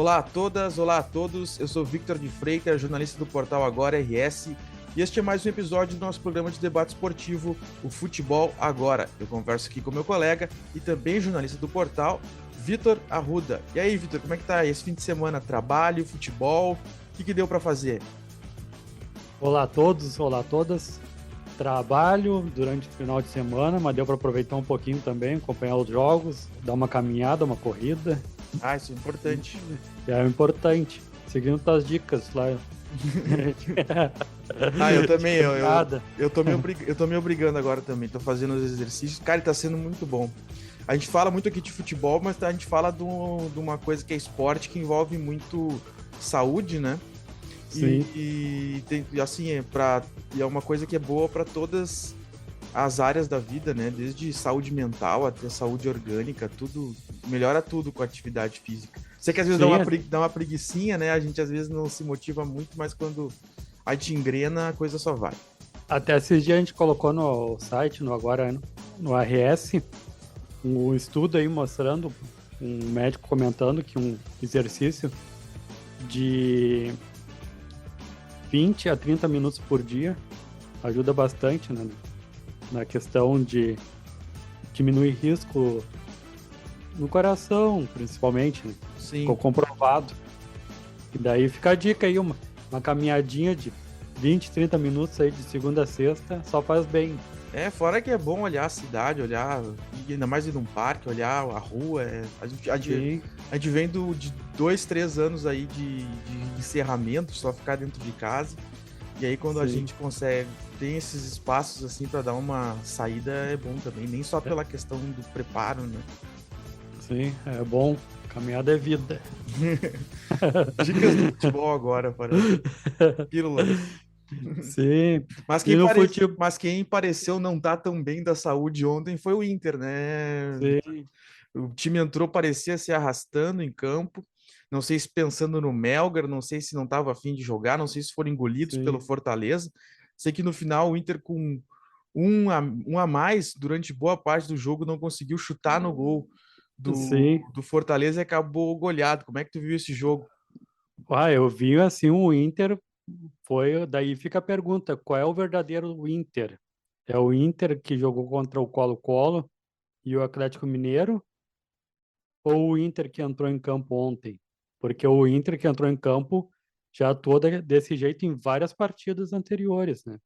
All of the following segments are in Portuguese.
Olá a todas, olá a todos, eu sou Victor de Freitas, jornalista do portal Agora RS, e este é mais um episódio do nosso programa de debate esportivo, o Futebol Agora. Eu converso aqui com meu colega e também jornalista do portal, Vitor Arruda. E aí, Vitor, como é que tá esse fim de semana? Trabalho, futebol, o que deu para fazer? Olá a todos, olá a todas. Trabalho durante o final de semana, mas deu para aproveitar um pouquinho também, acompanhar os jogos, dar uma caminhada, uma corrida. Ah, isso é importante. É importante. Seguindo tuas dicas lá. Eu também, eu tô me obrigando agora também, tô fazendo os exercícios. Cara, tá sendo muito bom. A gente fala muito aqui de futebol, mas a gente fala de uma coisa que é esporte, que envolve muito saúde, né? Sim. E tem, assim, é uma coisa que é boa para todas as áreas da vida, né? Desde saúde mental até saúde orgânica, tudo melhora tudo com a atividade física. Sei que às vezes dá uma preguicinha, né? A gente às vezes não se motiva muito, mas quando a gente engrena, a coisa só vai. Até esses dias a gente colocou no site, no RS, um estudo aí mostrando, um médico comentando que um exercício de 20 a 30 minutos por dia ajuda bastante, né? Na questão de diminuir risco no coração, principalmente, né? Sim. Ficou comprovado. E daí fica a dica aí, uma caminhadinha de 20, 30 minutos aí de segunda a sexta, só faz bem. Fora que é bom olhar a cidade, olhar, ainda mais ir num parque, olhar a rua. A gente vem de 2, 3 anos aí de encerramento, só ficar dentro de casa. E aí quando a gente consegue, tem esses espaços assim para dar uma saída, é bom também, nem só pela questão do preparo, né? Sim, é bom. Caminhada é vida. Dicas do futebol agora, parece. Pílulas. Sim. Mas quem pareceu não estar tão bem da saúde ontem foi o Inter, né? Sim. O time entrou, parecia se arrastando em campo. Não sei se pensando no Melgar, não sei se não estava a fim de jogar, não sei se foram engolidos pelo Fortaleza. Sei que no final o Inter, com um a mais, durante boa parte do jogo, não conseguiu chutar no gol do Fortaleza e acabou goleado. Como é que tu viu esse jogo? Eu vi assim, o Inter daí fica a pergunta, qual é o verdadeiro Inter? É o Inter que jogou contra o Colo-Colo e o Atlético Mineiro? Ou o Inter que entrou em campo ontem? Porque o Inter que entrou em campo já atuou desse jeito em várias partidas anteriores, né?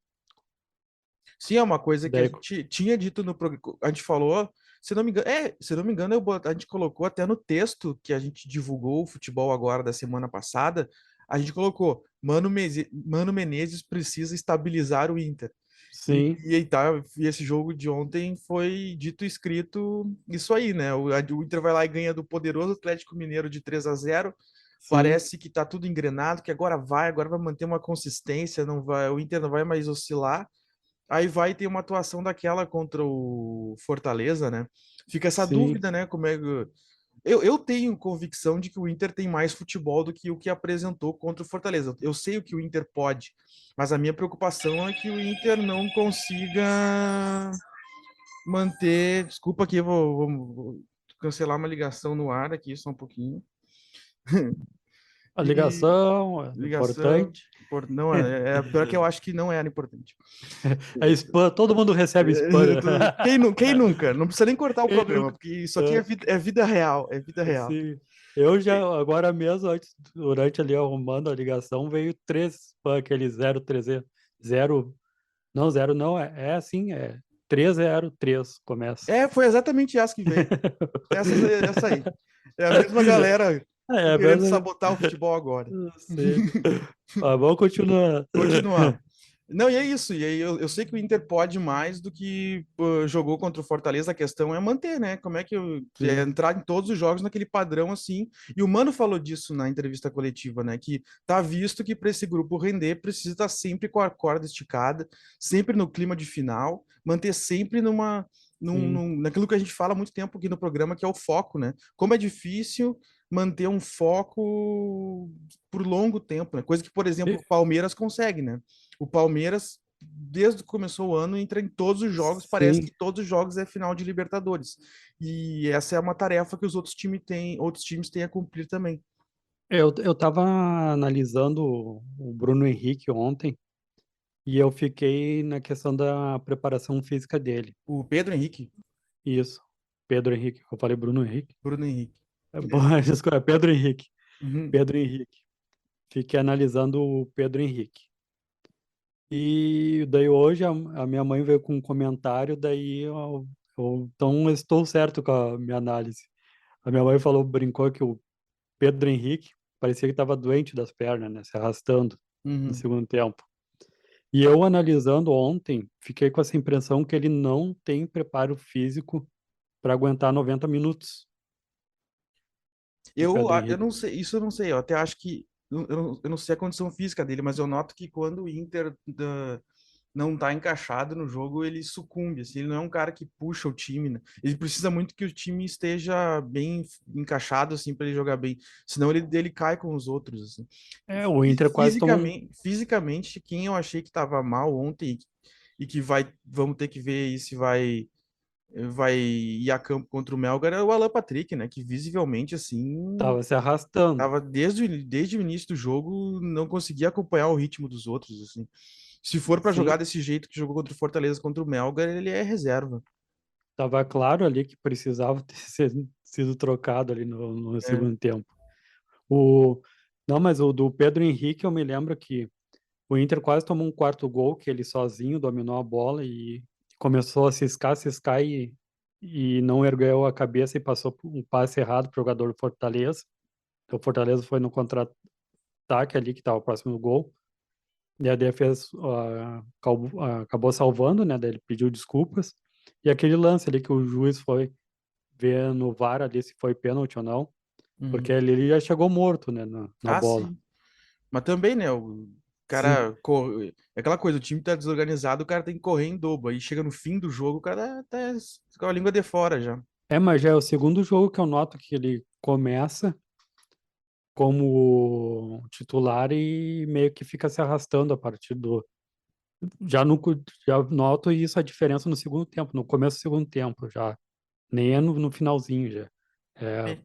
Sim, é uma coisa que a Daí, gente tinha dito no programa, a gente falou, se não me engano, a gente colocou até no texto que a gente divulgou o futebol agora da semana passada, a gente colocou, Mano Menezes precisa estabilizar o Inter. sim. E esse jogo de ontem foi dito e escrito isso aí, né? O Inter vai lá e ganha do poderoso Atlético Mineiro de 3-0. Sim, Parece que tá tudo engrenado, que agora vai manter uma consistência, não vai, o Inter não vai mais oscilar. Aí vai ter uma atuação daquela contra o Fortaleza, né? Fica essa sim. dúvida, né? Como é que... Eu tenho convicção de que o Inter tem mais futebol do que o que apresentou contra o Fortaleza. Eu sei o que o Inter pode, mas a minha preocupação é que o Inter não consiga manter. Desculpa aqui, vou cancelar uma ligação no ar aqui, só um pouquinho. A E ligação é ligação. importante. Não, pior que eu acho que não era importante. É spam, todo mundo recebe spam. Quem nunca? Não precisa nem cortar o Quem programa, nunca? porque isso aqui é vida real, é vida real. Sim. Eu já, agora mesmo, durante ali arrumando a ligação, veio 3 spam, aquele 030. Zero, não, zero não, é assim, é 303 começa. Foi exatamente essa que veio. Essa aí. É a mesma galera É querendo mesmo. sabotar o futebol agora. Sim. Vamos continuar. Continuar. Não, e é isso. E aí eu sei que o Inter pode mais do que jogou contra o Fortaleza. A questão é manter, né? Como é que Sim, entrar em todos os jogos naquele padrão assim. E o Mano falou disso na entrevista coletiva, né? Que tá visto que para esse grupo render precisa estar sempre com a corda esticada, sempre no clima de final, manter sempre sim. naquilo que a gente fala há muito tempo aqui no programa, que é o foco, né? Como é difícil manter um foco por longo tempo, né? Coisa que, por exemplo, o Palmeiras consegue, né? O Palmeiras, desde que começou o ano, entra em todos os jogos, parece que Sim. todos os jogos é final de Libertadores. E essa é uma tarefa que outros times têm a cumprir também. Eu tava analisando o Bruno Henrique ontem e eu fiquei na questão da preparação física dele. O Pedro Henrique, Isso. Pedro Henrique. Eu falei Bruno Henrique. Bruno Henrique. É, bom, desculpa, é Pedro Henrique. Uhum, Pedro Henrique. Fiquei analisando o Pedro Henrique. E daí hoje a minha mãe veio com um comentário, daí então eu estou certo com a minha análise. A minha mãe falou, brincou que o Pedro Henrique parecia que estava doente das pernas, né, se arrastando no uhum. segundo tempo. E eu analisando ontem, fiquei com essa impressão que ele não tem preparo físico para aguentar 90 minutos, o Pedro Eu Henrique. não sei, isso eu não sei, eu até acho que, eu não sei a condição física dele, mas eu noto que quando o Inter não tá encaixado no jogo, ele sucumbe, assim, ele não é um cara que puxa o time, né? Ele precisa muito que o time esteja bem encaixado, assim, para ele jogar bem, senão ele cai com os outros, assim. É, o Inter quase tomou um. Fisicamente, quem eu achei que tava mal ontem e que vamos ter que ver aí se vai ir a campo contra o Melgar é o Alan Patrick, né? Que visivelmente, assim, Tava se arrastando. tava desde o início do jogo, não conseguia acompanhar o ritmo dos outros, assim. Se for para Sim, jogar desse jeito que jogou contra o Fortaleza, contra o Melgar, ele é reserva. tava claro ali que precisava ter sido trocado ali no É. segundo tempo. O, não, mas o do Pedro Henrique, eu me lembro que o Inter quase tomou um quarto gol, que ele sozinho dominou a bola e começou a ciscar e não ergueu a cabeça e passou por um passe errado para o jogador do Fortaleza. Então o Fortaleza foi no contra-ataque ali, que estava próximo do gol. E a defesa acabou salvando, né? Daí ele pediu desculpas. E aquele lance ali que o juiz foi ver no VAR ali se foi pênalti ou não, porque Uhum. ele já chegou morto, né, na Ah, bola. sim. Mas também, né? O Sim. cara. É aquela coisa, o time tá desorganizado, o cara tem que correr em dobro. Aí chega no fim do jogo, o cara tá com a língua de fora já. É, mas já é o segundo jogo que eu noto que ele começa como titular e meio que fica se arrastando a partir do. Já, no, já noto isso a diferença no segundo tempo, no começo do segundo tempo, já. Nem é no finalzinho, já. É, É,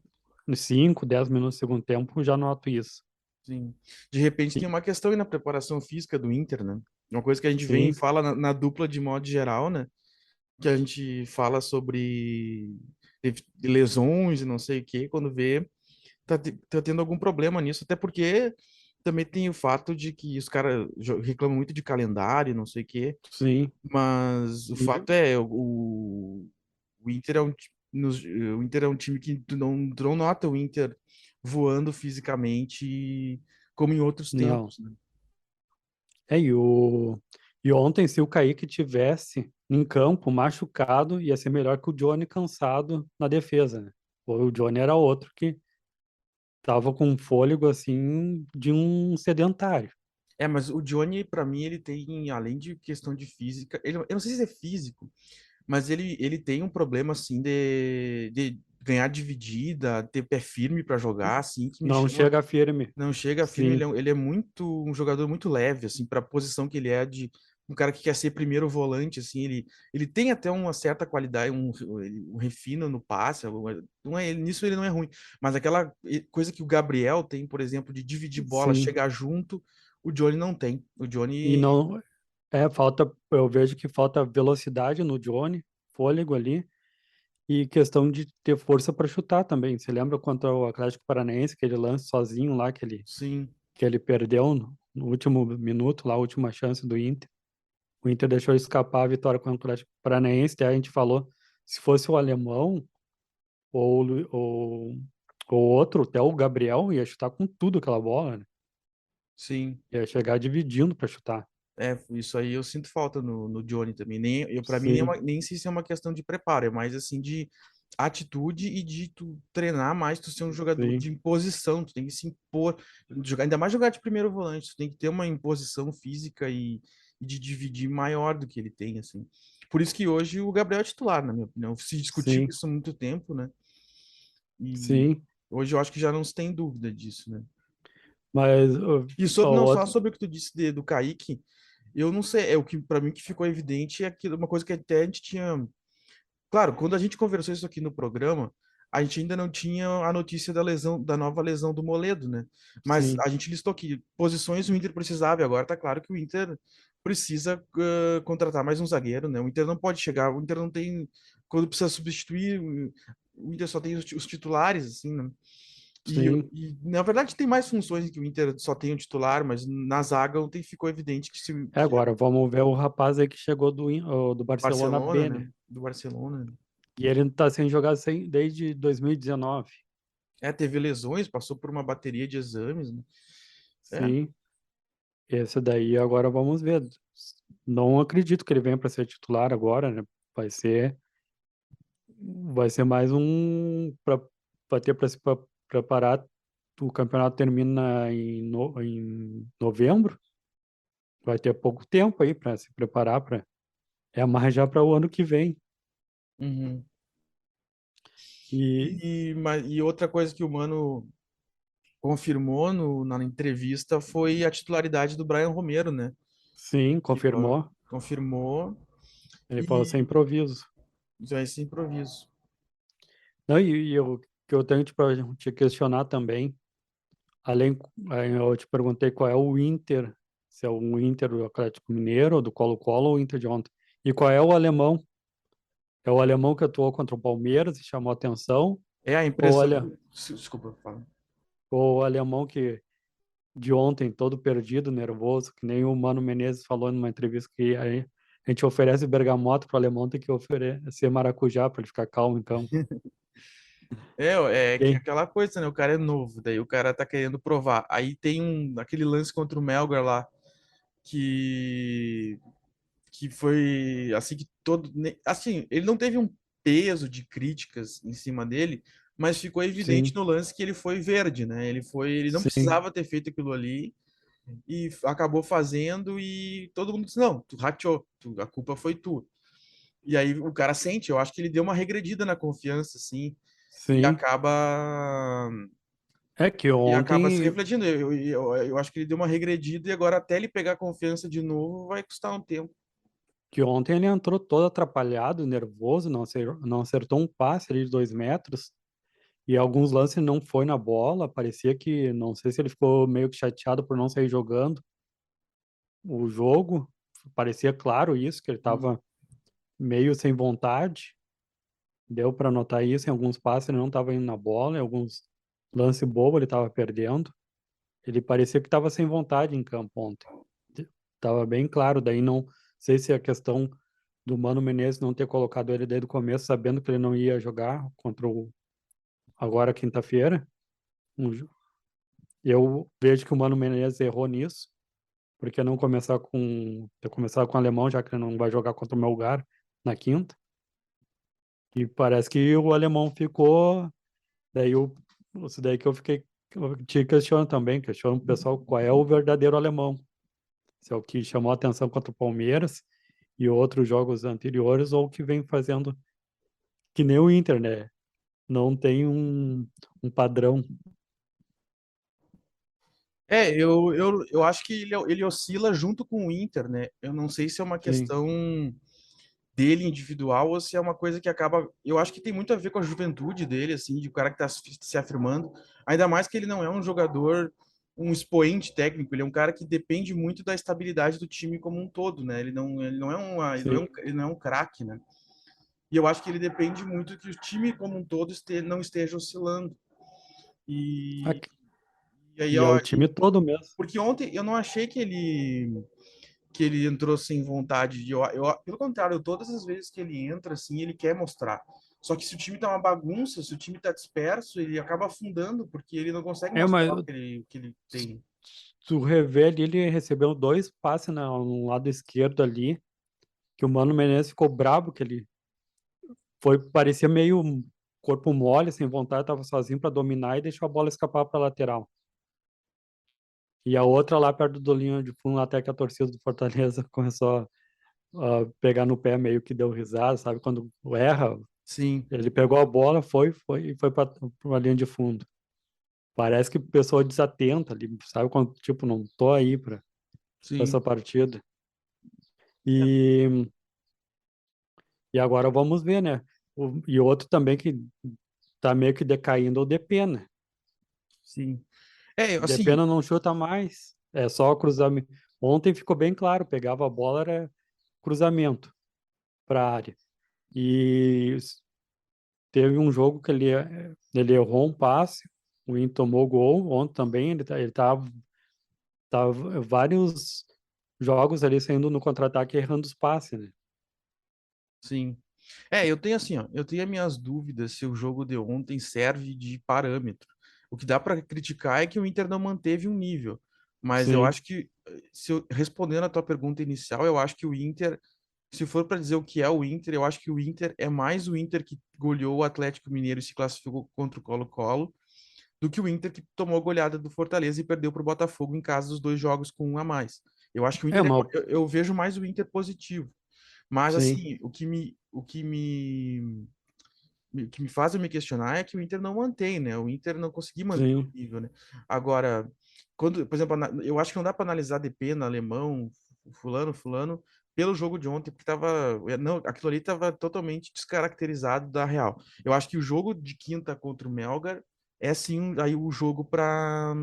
nos 5, 10 minutos do segundo tempo, já noto isso. sim. De repente tem E- uma questão aí na preparação física do Inter, né? Uma coisa que a gente vem e sim, fala na dupla de modo geral, né? Que a gente fala sobre lesões e não sei o quê, quando vê, tá tendo algum problema nisso, até porque também tem o fato de que os caras reclamam muito de calendário, não sei o quê, sim. mas o E- fato é, o Inter é o Inter é um time que tu não nota o Inter voando fisicamente como em outros não. tempos, né? É, e ontem, se o Kaique tivesse em campo machucado, ia ser melhor que o Johnny cansado na defesa, né? O Johnny era outro que tava com um fôlego assim de um sedentário. É, mas o Johnny, pra mim, ele tem, além de questão de física, eu não sei se é físico, mas ele tem um problema, assim, de ganhar dividida, ter pé firme pra jogar, assim, que me Não chama. chega firme. Não chega firme, Sim, ele é muito, um jogador muito leve, assim, pra posição que ele é de um cara que quer ser primeiro volante, assim, ele tem até uma certa qualidade, um refino no passe, não é, nisso ele não é ruim, mas aquela coisa que o Gabriel tem, por exemplo, de dividir bola, sim. chegar junto, o Johnny não tem. O E Johnny, não falta, eu vejo que falta velocidade no Johnny, fôlego ali e questão de ter força para chutar também. Você lembra contra o Atlético Paranaense, aquele lance sozinho lá sim, que ele perdeu no último minuto, lá a última chance do Inter. O Inter deixou escapar a vitória contra o Atlético Paranaense, daí a gente falou, se fosse o alemão ou, ou, ou outro, até o Gabriel ia chutar com tudo aquela bola, né? sim. Ia chegar dividindo para chutar. É, isso aí eu sinto falta no Johnny também. Para mim, Sim, nem sei se é uma questão de preparo, é mais assim de atitude e de tu treinar mais, tu ser um jogador sim, de imposição, tu tem que se impor, jogar, ainda mais jogar de primeiro volante, tu tem que ter uma imposição física e de dividir maior do que ele tem, assim. Por isso que hoje o Gabriel é titular, na minha opinião. Se discutiu sim, isso há muito tempo, né? E sim. hoje eu acho que já não se tem dúvida disso, né? Mas E a sobre, não, só outra, sobre o que tu disse do Kaique, eu não sei, é o que para mim que ficou evidente é aquilo, uma coisa que até a gente tinha. Claro, quando a gente conversou isso aqui no programa, a gente ainda não tinha a notícia da lesão, da nova lesão do Moledo, né? Mas Sim, a gente listou que posições o Inter precisava, e agora tá claro que o Inter precisa contratar mais um zagueiro, né? O Inter não pode chegar, o Inter não tem, quando precisa substituir, o Inter só tem os titulares, assim, né? sim. Na verdade tem mais funções que o Inter só tem o titular, mas na zaga ontem ficou evidente que, É, que é agora vamos ver o rapaz aí que chegou do Barcelona Barcelona, B, né? né? Do Barcelona. E ele tá sem jogar desde 2019. É, teve lesões, passou por uma bateria de exames, né? É. Sim, esse daí agora vamos ver. Não acredito que ele venha para ser titular agora, né? Vai ser, vai ser mais um para ter para se preparar. O campeonato termina em novembro. Vai ter pouco tempo aí para se preparar para é mais já para o ano que vem. Uhum. E E outra coisa que o Mano confirmou na entrevista foi a titularidade do Brian Romero, né? sim, Que confirmou. confirmou Ele falou sem e improviso. já esse improviso. Não, e eu que eu tenho para te questionar também. Além, eu te perguntei qual é o Inter, se é o Inter do Atlético Mineiro, do Colo-Colo ou o Inter de ontem. E qual é o alemão? É o alemão que atuou contra o Palmeiras e chamou atenção? É a Ou, impressão. olha, Desculpa, fala. ou o alemão que de ontem, todo perdido, nervoso, que nem o Mano Menezes falou numa entrevista que aí a gente oferece bergamota para o alemão, tem que oferecer maracujá para ele ficar calmo em campo. É E que aí? aquela coisa, né? O cara é novo, daí o cara tá querendo provar. Aí tem aquele lance contra o Melgar lá, que que foi assim que todo, assim, ele não teve um peso de críticas em cima dele, mas ficou evidente Sim, no lance que ele foi verde, né? Ele não sim, precisava ter feito aquilo ali e acabou fazendo e todo mundo disse, não, tu rateou, a culpa foi tua. E aí o cara sente, eu acho que ele deu uma regredida na confiança, assim, e sim. acaba É que e acaba se ontem refletindo. Eu acho que ele deu uma regredida e agora até ele pegar confiança de novo vai custar um tempo. ele entrou todo atrapalhado, nervoso, não acertou um passe ali de 2 metros e alguns lances não foi na bola. Parecia que, não sei se ele ficou meio que chateado por não sair jogando o jogo. Parecia claro isso, que ele estava meio sem vontade. Deu para notar isso em alguns passes, ele não estava indo na bola, em alguns lances bobos ele estava perdendo. Ele parecia que estava sem vontade em campo ontem. Estava bem claro, daí não sei se a questão do Mano Menezes não ter colocado ele desde o começo, sabendo que ele não ia jogar contra o agora quinta-feira. Eu vejo que o Mano Menezes errou nisso, porque não começar com ter começado com o alemão, já que ele não vai jogar contra o Melgar na quinta. E parece que o alemão ficou, daí isso daí que eu te questiono também, questiono o pessoal qual é o verdadeiro alemão. Se é o que chamou a atenção contra o Palmeiras e outros jogos anteriores, ou o que vem fazendo que nem o Inter, né? Não tem um padrão. Eu acho que ele oscila junto com o Inter, né? Eu não sei se é uma Sim, questão dele individual ou se é uma coisa que acaba. Eu acho que tem muito a ver com a juventude dele, assim, de o cara que tá se afirmando. Ainda mais que ele não é um jogador, um expoente técnico, ele é um cara que depende muito da estabilidade do time como um todo, né? Ele não é sim. ele não é um craque, né? E eu acho que ele depende muito que o time como um todo não esteja oscilando. E, Aqui- e aí, E é ó, o time todo mesmo. porque ontem eu não achei que ele entrou sem vontade de pelo contrário, todas as vezes que ele entra assim, ele quer mostrar. Só que se o time tá uma bagunça, se o time tá disperso, ele acaba afundando porque ele não consegue É, mostrar mas o que ele tem. tu revê ali, ele recebeu 2 passes no lado esquerdo ali, que o Mano Menezes ficou brabo, que ele parecia meio corpo mole, sem vontade, tava sozinho para dominar e deixou a bola escapar para lateral. E a outra lá perto do linha de fundo, até que a torcida do Fortaleza começou a pegar no pé, meio que deu risada, sabe? Quando erra, Sim, ele pegou a bola, e foi para a linha de fundo. Parece que pessoa desatenta ali, sabe? Quando, tipo, não tô aí para sim. essa partida. E, e agora vamos ver, né? E outro também que tá meio que decaindo o Depena. Sim. Assim, Depena não chuta mais, é só cruzamento. Ontem ficou bem claro, pegava a bola, era cruzamento para a área. E teve um jogo que ele errou um passe, o Inter tomou gol, ontem também ele tava vários jogos ali saindo no contra-ataque errando os passes, né? sim. Eu tenho assim, ó, eu tenho as minhas dúvidas se o jogo de ontem serve de parâmetro. O que dá para criticar é que o Inter não manteve um nível, mas eu Sim, acho que, respondendo a tua pergunta inicial, eu acho que o Inter, se for para dizer o que é o Inter, eu acho que o Inter é mais o Inter que goleou o Atlético Mineiro e se classificou contra o Colo-Colo do que o Inter que tomou a goleada do Fortaleza e perdeu para o Botafogo em casa dos dois jogos com um a mais. Eu acho que o é Inter uma, eu vejo mais o Inter positivo. Mas, sim, assim, o que me faz eu me questionar é que o Inter não mantém, né? O Inter não conseguiu manter o sim, nível, né? Agora, quando, por exemplo, eu acho que não dá para analisar Depena, alemão, fulano, pelo jogo de ontem, porque não, aquilo ali tava totalmente descaracterizado da real. Eu acho que o jogo de quinta contra o Melgar é sim aí o jogo para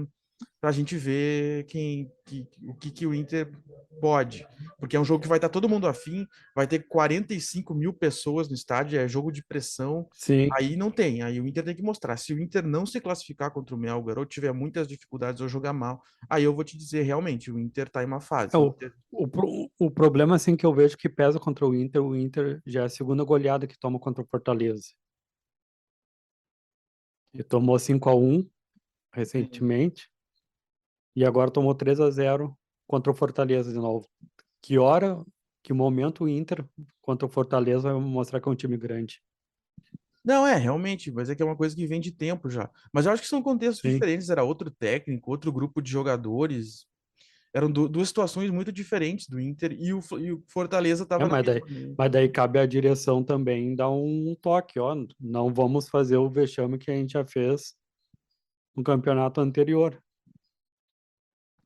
a gente ver o que o Inter pode. Porque é um jogo que vai estar todo mundo afim, vai ter 45 mil pessoas no estádio, é jogo de pressão. sim. Aí não tem, aí o Inter tem que mostrar. Se o Inter não se classificar contra o Melgar ou tiver muitas dificuldades ou jogar mal, aí eu vou te dizer realmente, o Inter tá em uma É, fase. o problema assim que eu vejo que pesa contra o Inter já é a segunda goleada que toma contra o Fortaleza. E tomou 5-1 Sim. recentemente e agora tomou 3-0 contra o Fortaleza de novo. Que hora, que momento o Inter contra o Fortaleza vai mostrar que é um time grande. Não, realmente, mas é que é uma coisa que vem de tempo já. Mas eu acho que são contextos Sim. diferentes, era outro técnico, outro grupo de jogadores. Eram duas situações muito diferentes do Inter e o Fortaleza É, estava na mesma, né? mas daí cabe à direção também dar um toque, ó, não vamos fazer o vexame que a gente já fez no campeonato anterior.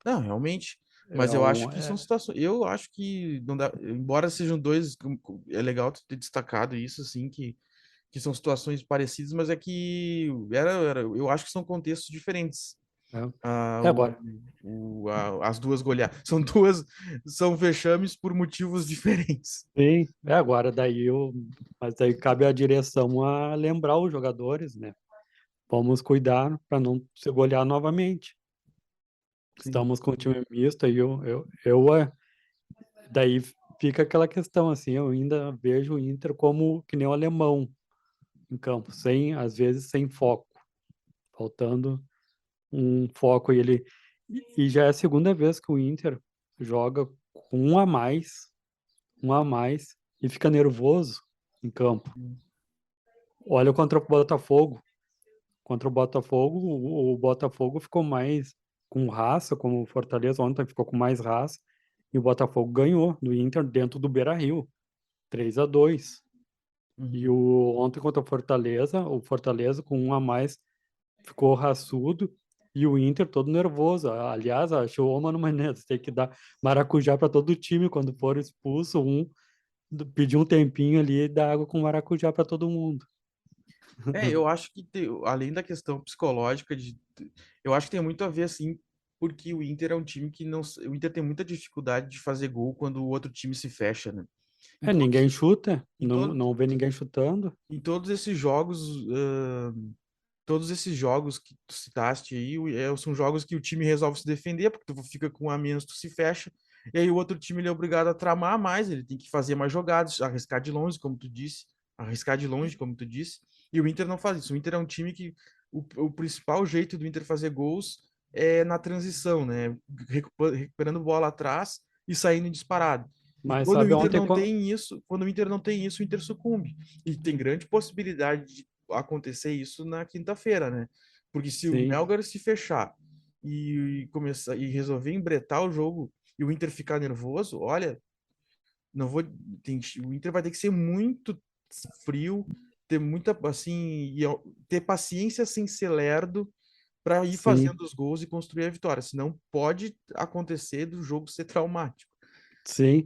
Não, realmente. É Mas eu acho um, que são é, situações. Eu acho que não dá. Embora sejam dois. É legal tu ter destacado isso, assim, que são situações parecidas, mas é que eu acho que são contextos diferentes. Ah, é agora. as duas goleadas. São vexames por motivos diferentes. Sim, é agora mas daí cabe à direção a lembrar os jogadores, né? Vamos cuidar para não se golear novamente. Sim. Estamos com o time misto e daí fica aquela questão assim, eu ainda vejo o Inter como que nem o alemão em campo, sem às vezes sem foco, faltando um foco e já é a segunda vez que o Inter joga com um a mais e fica nervoso em campo. Olha contra o Botafogo. Contra o Botafogo, o Botafogo ficou mais com raça, como o Fortaleza ontem ficou com mais raça, e o Botafogo ganhou do Inter dentro do Beira-Rio, 3-2. E Uhum. ontem contra o Fortaleza com um a mais ficou raçudo e o Inter todo nervoso. Aliás, achou o Mano Menezes tem que dar maracujá para todo o time quando for expulso, pedir um tempinho ali e dar água com maracujá para todo mundo. Eu acho que além da questão psicológica eu acho que tem muito a ver assim, porque o Inter é um time que não, o Inter tem muita dificuldade de fazer gol quando o outro time se fecha, né? Em É, todos, ninguém chuta, em todo, não vê ninguém chutando. em todos esses jogos, todos esses jogos que tu citaste aí, são jogos que o time resolve se defender, porque tu fica com um a menos, tu se fecha, e aí o outro time ele é obrigado a tramar mais, ele tem que fazer mais jogadas, arriscar de longe, como tu disse, e o Inter não faz isso. O Inter é um time que o principal jeito do Inter fazer gols é na transição, né? Recuperando bola atrás e saindo disparado. E Mas sabe ontem, quando o Inter não tem isso, o Inter sucumbe. E tem grande possibilidade de acontecer isso na quinta-feira, né? Porque se o sim, Melgar se fechar e começar e resolver embretar o jogo e o Inter ficar nervoso, olha, não vou o Inter vai ter que ser muito frio, ter muita assim, ter paciência sem ser lerdo para ir sim, fazendo os gols e construir a vitória, senão pode acontecer do jogo ser traumático. sim.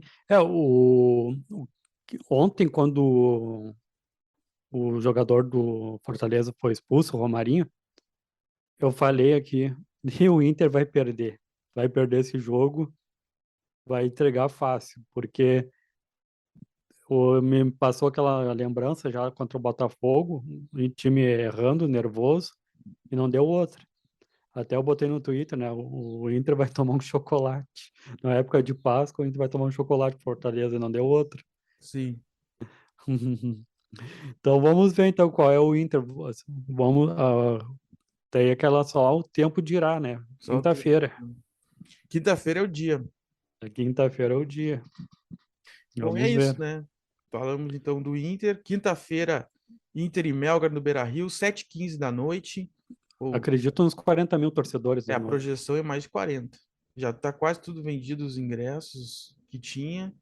Ontem, quando o jogador do Fortaleza foi expulso, o Romarinho, eu falei aqui, e o Inter vai perder esse jogo, vai entregar fácil, porque me passou aquela lembrança já contra o Botafogo, o time errando, nervoso, e não deu outra. Até eu botei no Twitter, né? O Inter vai tomar um chocolate. Na época de Páscoa, o Inter vai tomar um chocolate pro Fortaleza e não deu outra. Sim. Então vamos ver então qual é o Inter. Vamos tem aquela só o tempo dirá, né? Só o tempo. Quinta-feira. Quinta-feira é o dia. A quinta-feira é o dia. Bom, é Vamos isso, ver. né? Falamos então do Inter. Quinta-feira, Inter e Melgar no Beira-Rio, 7h15 da noite. Ou, Acredito uns 40 mil torcedores a lá no. projeção é mais de 40. Já está quase tudo vendido os ingressos que tinha.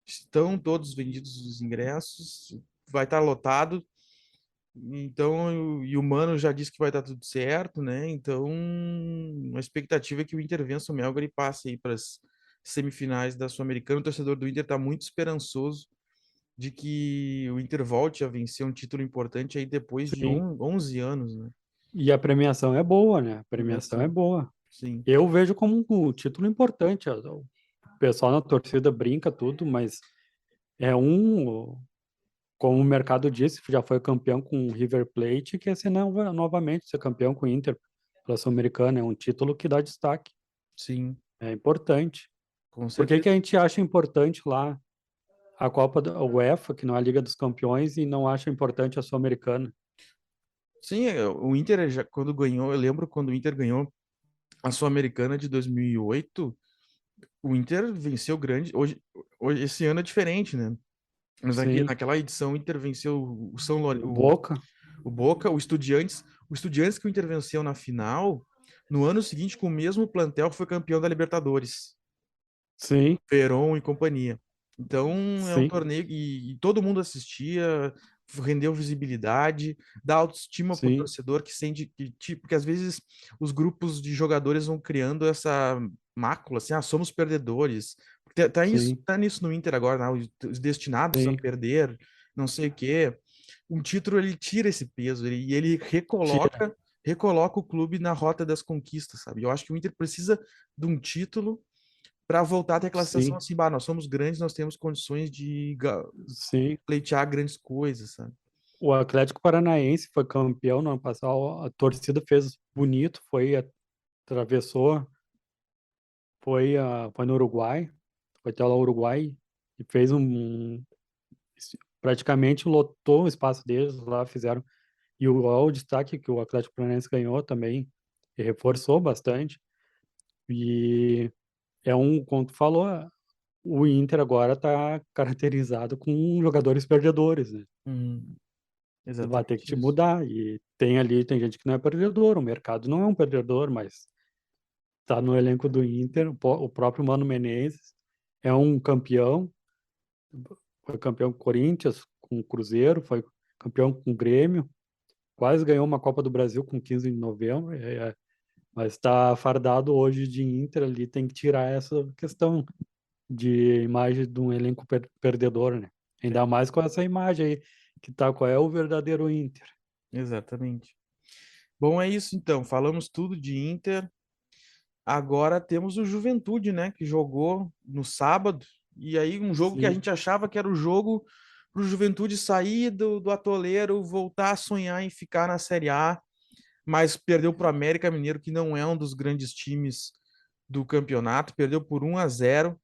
Estão todos vendidos os ingressos. Vai estar lotado. Então, e o Mano já disse que vai dar tudo certo, né? Então, a expectativa é que o Inter vença o Melgar e passe aí para as semifinais da Sul-Americana. O torcedor do Inter está muito esperançoso de que o Inter volte a vencer um título importante aí depois de Sim. 11 anos, né? E a premiação é boa, né? A premiação é Premiação. boa. Sim, Eu vejo como um título importante. O pessoal na torcida brinca tudo, mas é como o mercado disse, já foi campeão com o River Plate, quer ser novamente ser campeão com o Inter pela Sul-Americana. É um título que dá destaque, sim, é importante. com Por que que certeza. a gente acha importante lá a Copa da UEFA, que não é a Liga dos Campeões, e não acha importante a Sul-Americana? Sim, o Inter já quando ganhou, eu lembro quando o Inter ganhou a Sul-Americana de 2008, o Inter venceu grande. Hoje esse ano é diferente, né? Mas aqui, Sim, naquela edição, o Inter venceu o São Lourenço, o Boca, o Boca, o Estudiantes que o Inter venceu na final, no ano seguinte, com o mesmo plantel, foi campeão da Libertadores. sim, Peron e companhia. Então, é um sim, torneio e todo mundo assistia, rendeu visibilidade, dá autoestima pro sim, torcedor que sente que, tipo, que às vezes os grupos de jogadores vão criando essa mácula, assim, somos perdedores. sim, Tá nisso no Inter agora, né? Os destinados a sim, perder, não sei o quê. Um título, ele tira esse peso, e ele tira, recoloca o clube na rota das conquistas, sabe? Eu acho que o Inter precisa de um título para voltar a ter aquela sensação sim, assim, bah, nós somos grandes, nós temos condições de sim. pleitear grandes coisas, sabe? O Atlético Paranaense foi campeão no ano passado, a torcida fez bonito, atravessou, foi no Uruguai, foi até lá no Uruguai e fez praticamente lotou o espaço deles lá, fizeram. E o destaque que o Atlético Paranaense ganhou também, e reforçou bastante. E como tu falou, o Inter agora está caracterizado com jogadores perdedores, né? Uhum, Vai ter que exatamente te isso. mudar. E tem gente que não é perdedor, o mercado não é um perdedor, mas tá no elenco do Inter, o próprio Mano Menezes é um campeão, foi campeão com o Corinthians, com o Cruzeiro, foi campeão com o Grêmio, quase ganhou uma Copa do Brasil com 15 de novembro, mas está fardado hoje de Inter ali, tem que tirar essa questão de imagem de um elenco perdedor, né? Ainda É, mais com essa imagem aí, que tá qual é o verdadeiro Inter. exatamente. Bom, é isso então. Falamos tudo de Inter. Agora temos o Juventude, né? Que jogou no sábado. E aí, um jogo que a Sim, gente achava que era o jogo para o Juventude sair do atoleiro, voltar a sonhar em ficar na Série A, mas perdeu para o América Mineiro, que não é um dos grandes times do campeonato, perdeu por 1-0.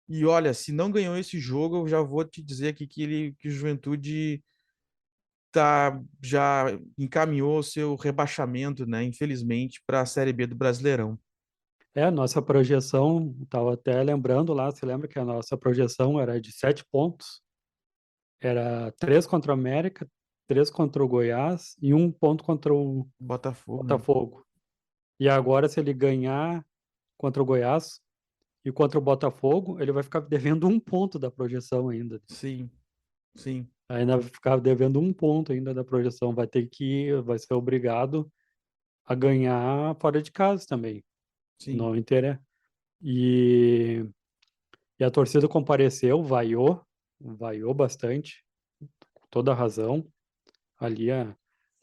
E olha, se não ganhou esse jogo, eu já vou te dizer aqui que o Juventude já encaminhou o seu rebaixamento, né? Infelizmente, para a Série B do Brasileirão. nossa projeção, estava até lembrando lá, você lembra que a nossa projeção era de 7 pontos, era 3 contra o América, 3 contra o Goiás e 1 ponto contra o Botafogo, né? Botafogo. E agora, se ele ganhar contra o Goiás e contra o Botafogo, ele vai ficar devendo 1 ponto da projeção ainda. Sim, sim, Ainda vai ficar devendo 1 ponto ainda da projeção. Vai ser obrigado a ganhar fora de casa também. sim. Não interessa. E, e a torcida compareceu, vaiou bastante, com toda a razão. ali a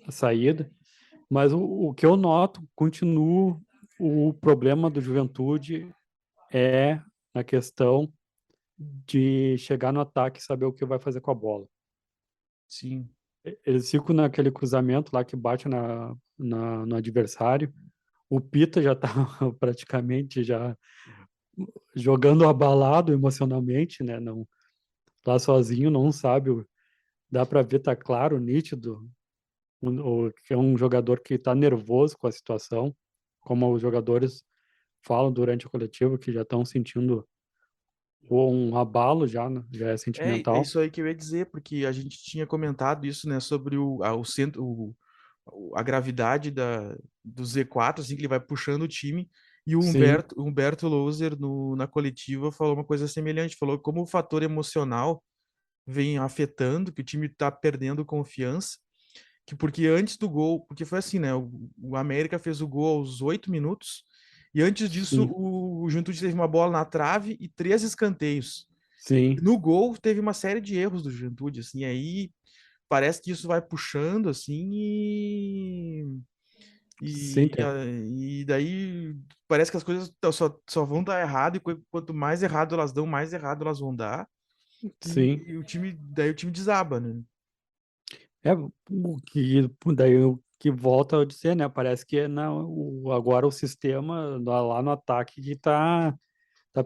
saída. Mas o que eu noto, continuo, o problema do Juventude é na questão de chegar no ataque e saber o que vai fazer com a bola. Sim. Eles ficam naquele cruzamento lá que bate no adversário. O Pita já tá praticamente já jogando abalado emocionalmente, né? Não, lá sozinho, não sabe. Dá para ver, tá claro, nítido, que é um jogador que tá nervoso com a situação, como os jogadores falam durante a coletiva, que já estão sentindo um abalo já, né? Já é É sentimental. isso aí que eu ia dizer, porque a gente tinha comentado isso, né, sobre o centro, a gravidade do Z4, assim, que ele vai puxando o time. E Sim, O Humberto Louser, na coletiva, falou uma coisa semelhante. Falou como o fator emocional vem afetando, que o time tá perdendo confiança. Que porque antes do gol, porque foi assim, né? O América fez o gol aos 8 minutos. E antes disso, sim, o Juventude teve uma bola na trave e 3 escanteios. sim, No gol, teve uma série de erros do Juventude, assim, aí parece que isso vai puxando, assim, sim, e daí parece que as coisas só vão dar errado, e quanto mais errado elas dão, mais errado elas vão dar, sim. daí o time desaba, né? É o que daí o que volta a dizer, né? Parece que é agora o sistema lá no ataque que tá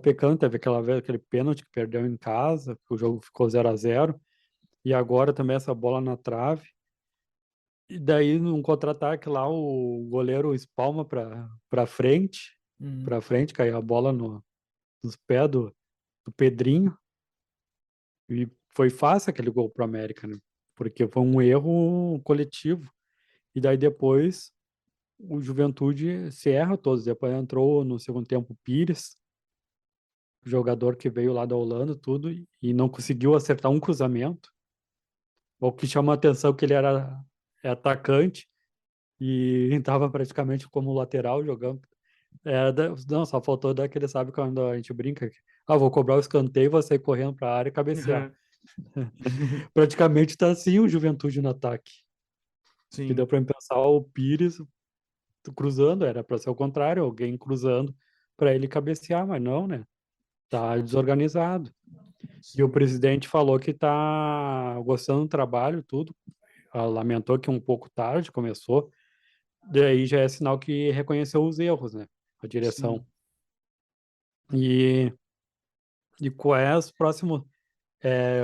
pecando. Teve aquela vez aquele pênalti que perdeu em casa, que o jogo ficou 0-0 e agora também essa bola na trave. E daí num contra-ataque lá o goleiro espalma Uhum. para frente, caiu a bola nos pés do Pedrinho e foi fácil aquele gol pro América, né? Porque foi um erro coletivo. E daí depois o Juventude se erra todos. Depois entrou no segundo tempo o Pires, jogador que veio lá da Holanda, tudo, e não conseguiu acertar um cruzamento. O que chama a atenção é que ele era atacante e estava praticamente como lateral jogando. Não, só faltou daquele, sabe, quando a gente brinca, vou cobrar o escanteio, vou sair correndo para a área e cabecear. Praticamente está assim o Juventude no ataque. Que Sim, deu para pensar o Pires cruzando, era para ser o contrário, alguém cruzando para ele cabecear, mas não, né? Tá desorganizado. E o sim. presidente falou que tá gostando do trabalho, tudo. Lamentou que um pouco tarde começou. Daí já é sinal que reconheceu os erros, né? A direção. Sim. E, e qual é os próximos?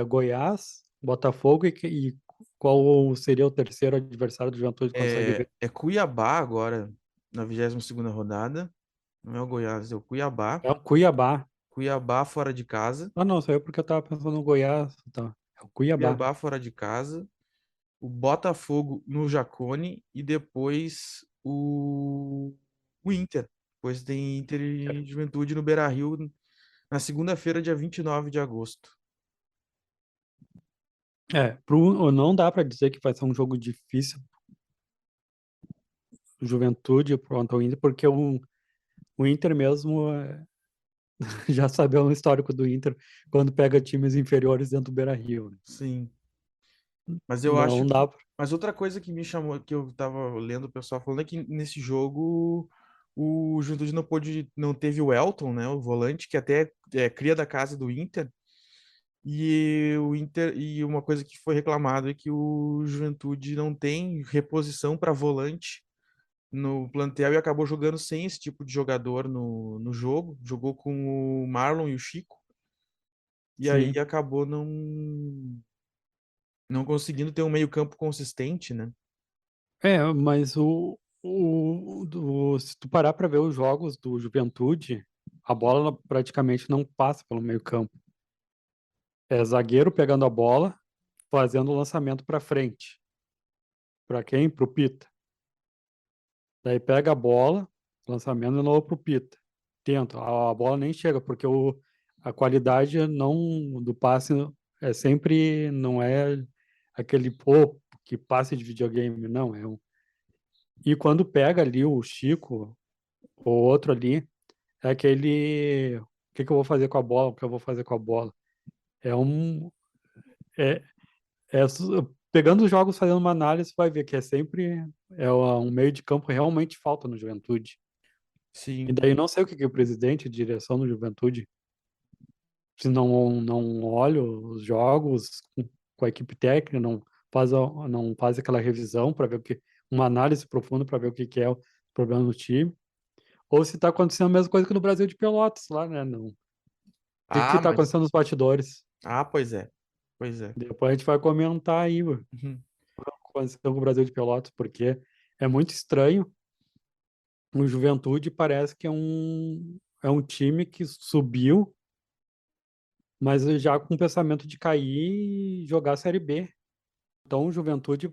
Goiás, Botafogo e qual seria o terceiro adversário do Juventude? Consegue ver? É Cuiabá agora, na 22ª rodada. Não é o Goiás, é o Cuiabá. É o Cuiabá. Cuiabá fora de casa. Ah, não, saiu porque eu tava pensando no Goiás. Tá. É o Cuiabá. Cuiabá fora de casa. O Botafogo no Jacone e depois o Inter. Depois tem Inter e Juventude no Beira-Rio na segunda-feira, dia 29 de agosto. Não dá para dizer que vai ser um jogo difícil Juventude pronto o Inter, porque o Inter mesmo já sabe o histórico do Inter quando pega times inferiores dentro do Beira-Rio, né? Sim. Mas eu acho Não que. dá Mas outra coisa que me chamou, que eu tava lendo o pessoal falando, é que nesse jogo o Juventude não pôde, não teve o Elton, né? O volante, que até é cria da casa do Inter. E uma coisa que foi reclamado é que o Juventude não tem reposição para volante no plantel e acabou jogando sem esse tipo de jogador no jogo. Jogou com o Marlon e o Chico. E aí sim. acabou não conseguindo ter um meio-campo consistente, né? Mas se tu parar para ver os jogos do Juventude, a bola praticamente não passa pelo meio-campo. É zagueiro pegando a bola, fazendo o lançamento para frente. Para quem? Pro Pita. Daí pega a bola, lançamento de novo pro Pita. Tenta, a bola nem chega, porque a qualidade não do passe não é aquele que passe de videogame, não. E quando pega ali o Chico, ou outro ali, é aquele. O que eu vou fazer com a bola? O que eu vou fazer com a bola? É um. É, pegando os jogos, fazendo uma análise, vai ver que é sempre um meio de campo realmente falta no Juventude. E Sim. daí não sei o que, que o presidente, a direção do Juventude, se não olha os jogos com a equipe técnica, não faz aquela revisão para ver o que, uma análise profunda para ver o que, que é o problema do time, ou se está acontecendo a mesma coisa que no Brasil de Pelotas lá, né? Não. O que que Ah, está mas. acontecendo nos bastidores? Ah, pois é. Pois é. Depois a gente vai comentar aí, o que Uhum. aconteceu com o Brasil de Pelotas, porque é muito estranho. O Juventude parece que é um time que subiu, mas já com o pensamento de cair e jogar a Série B. Então, o Juventude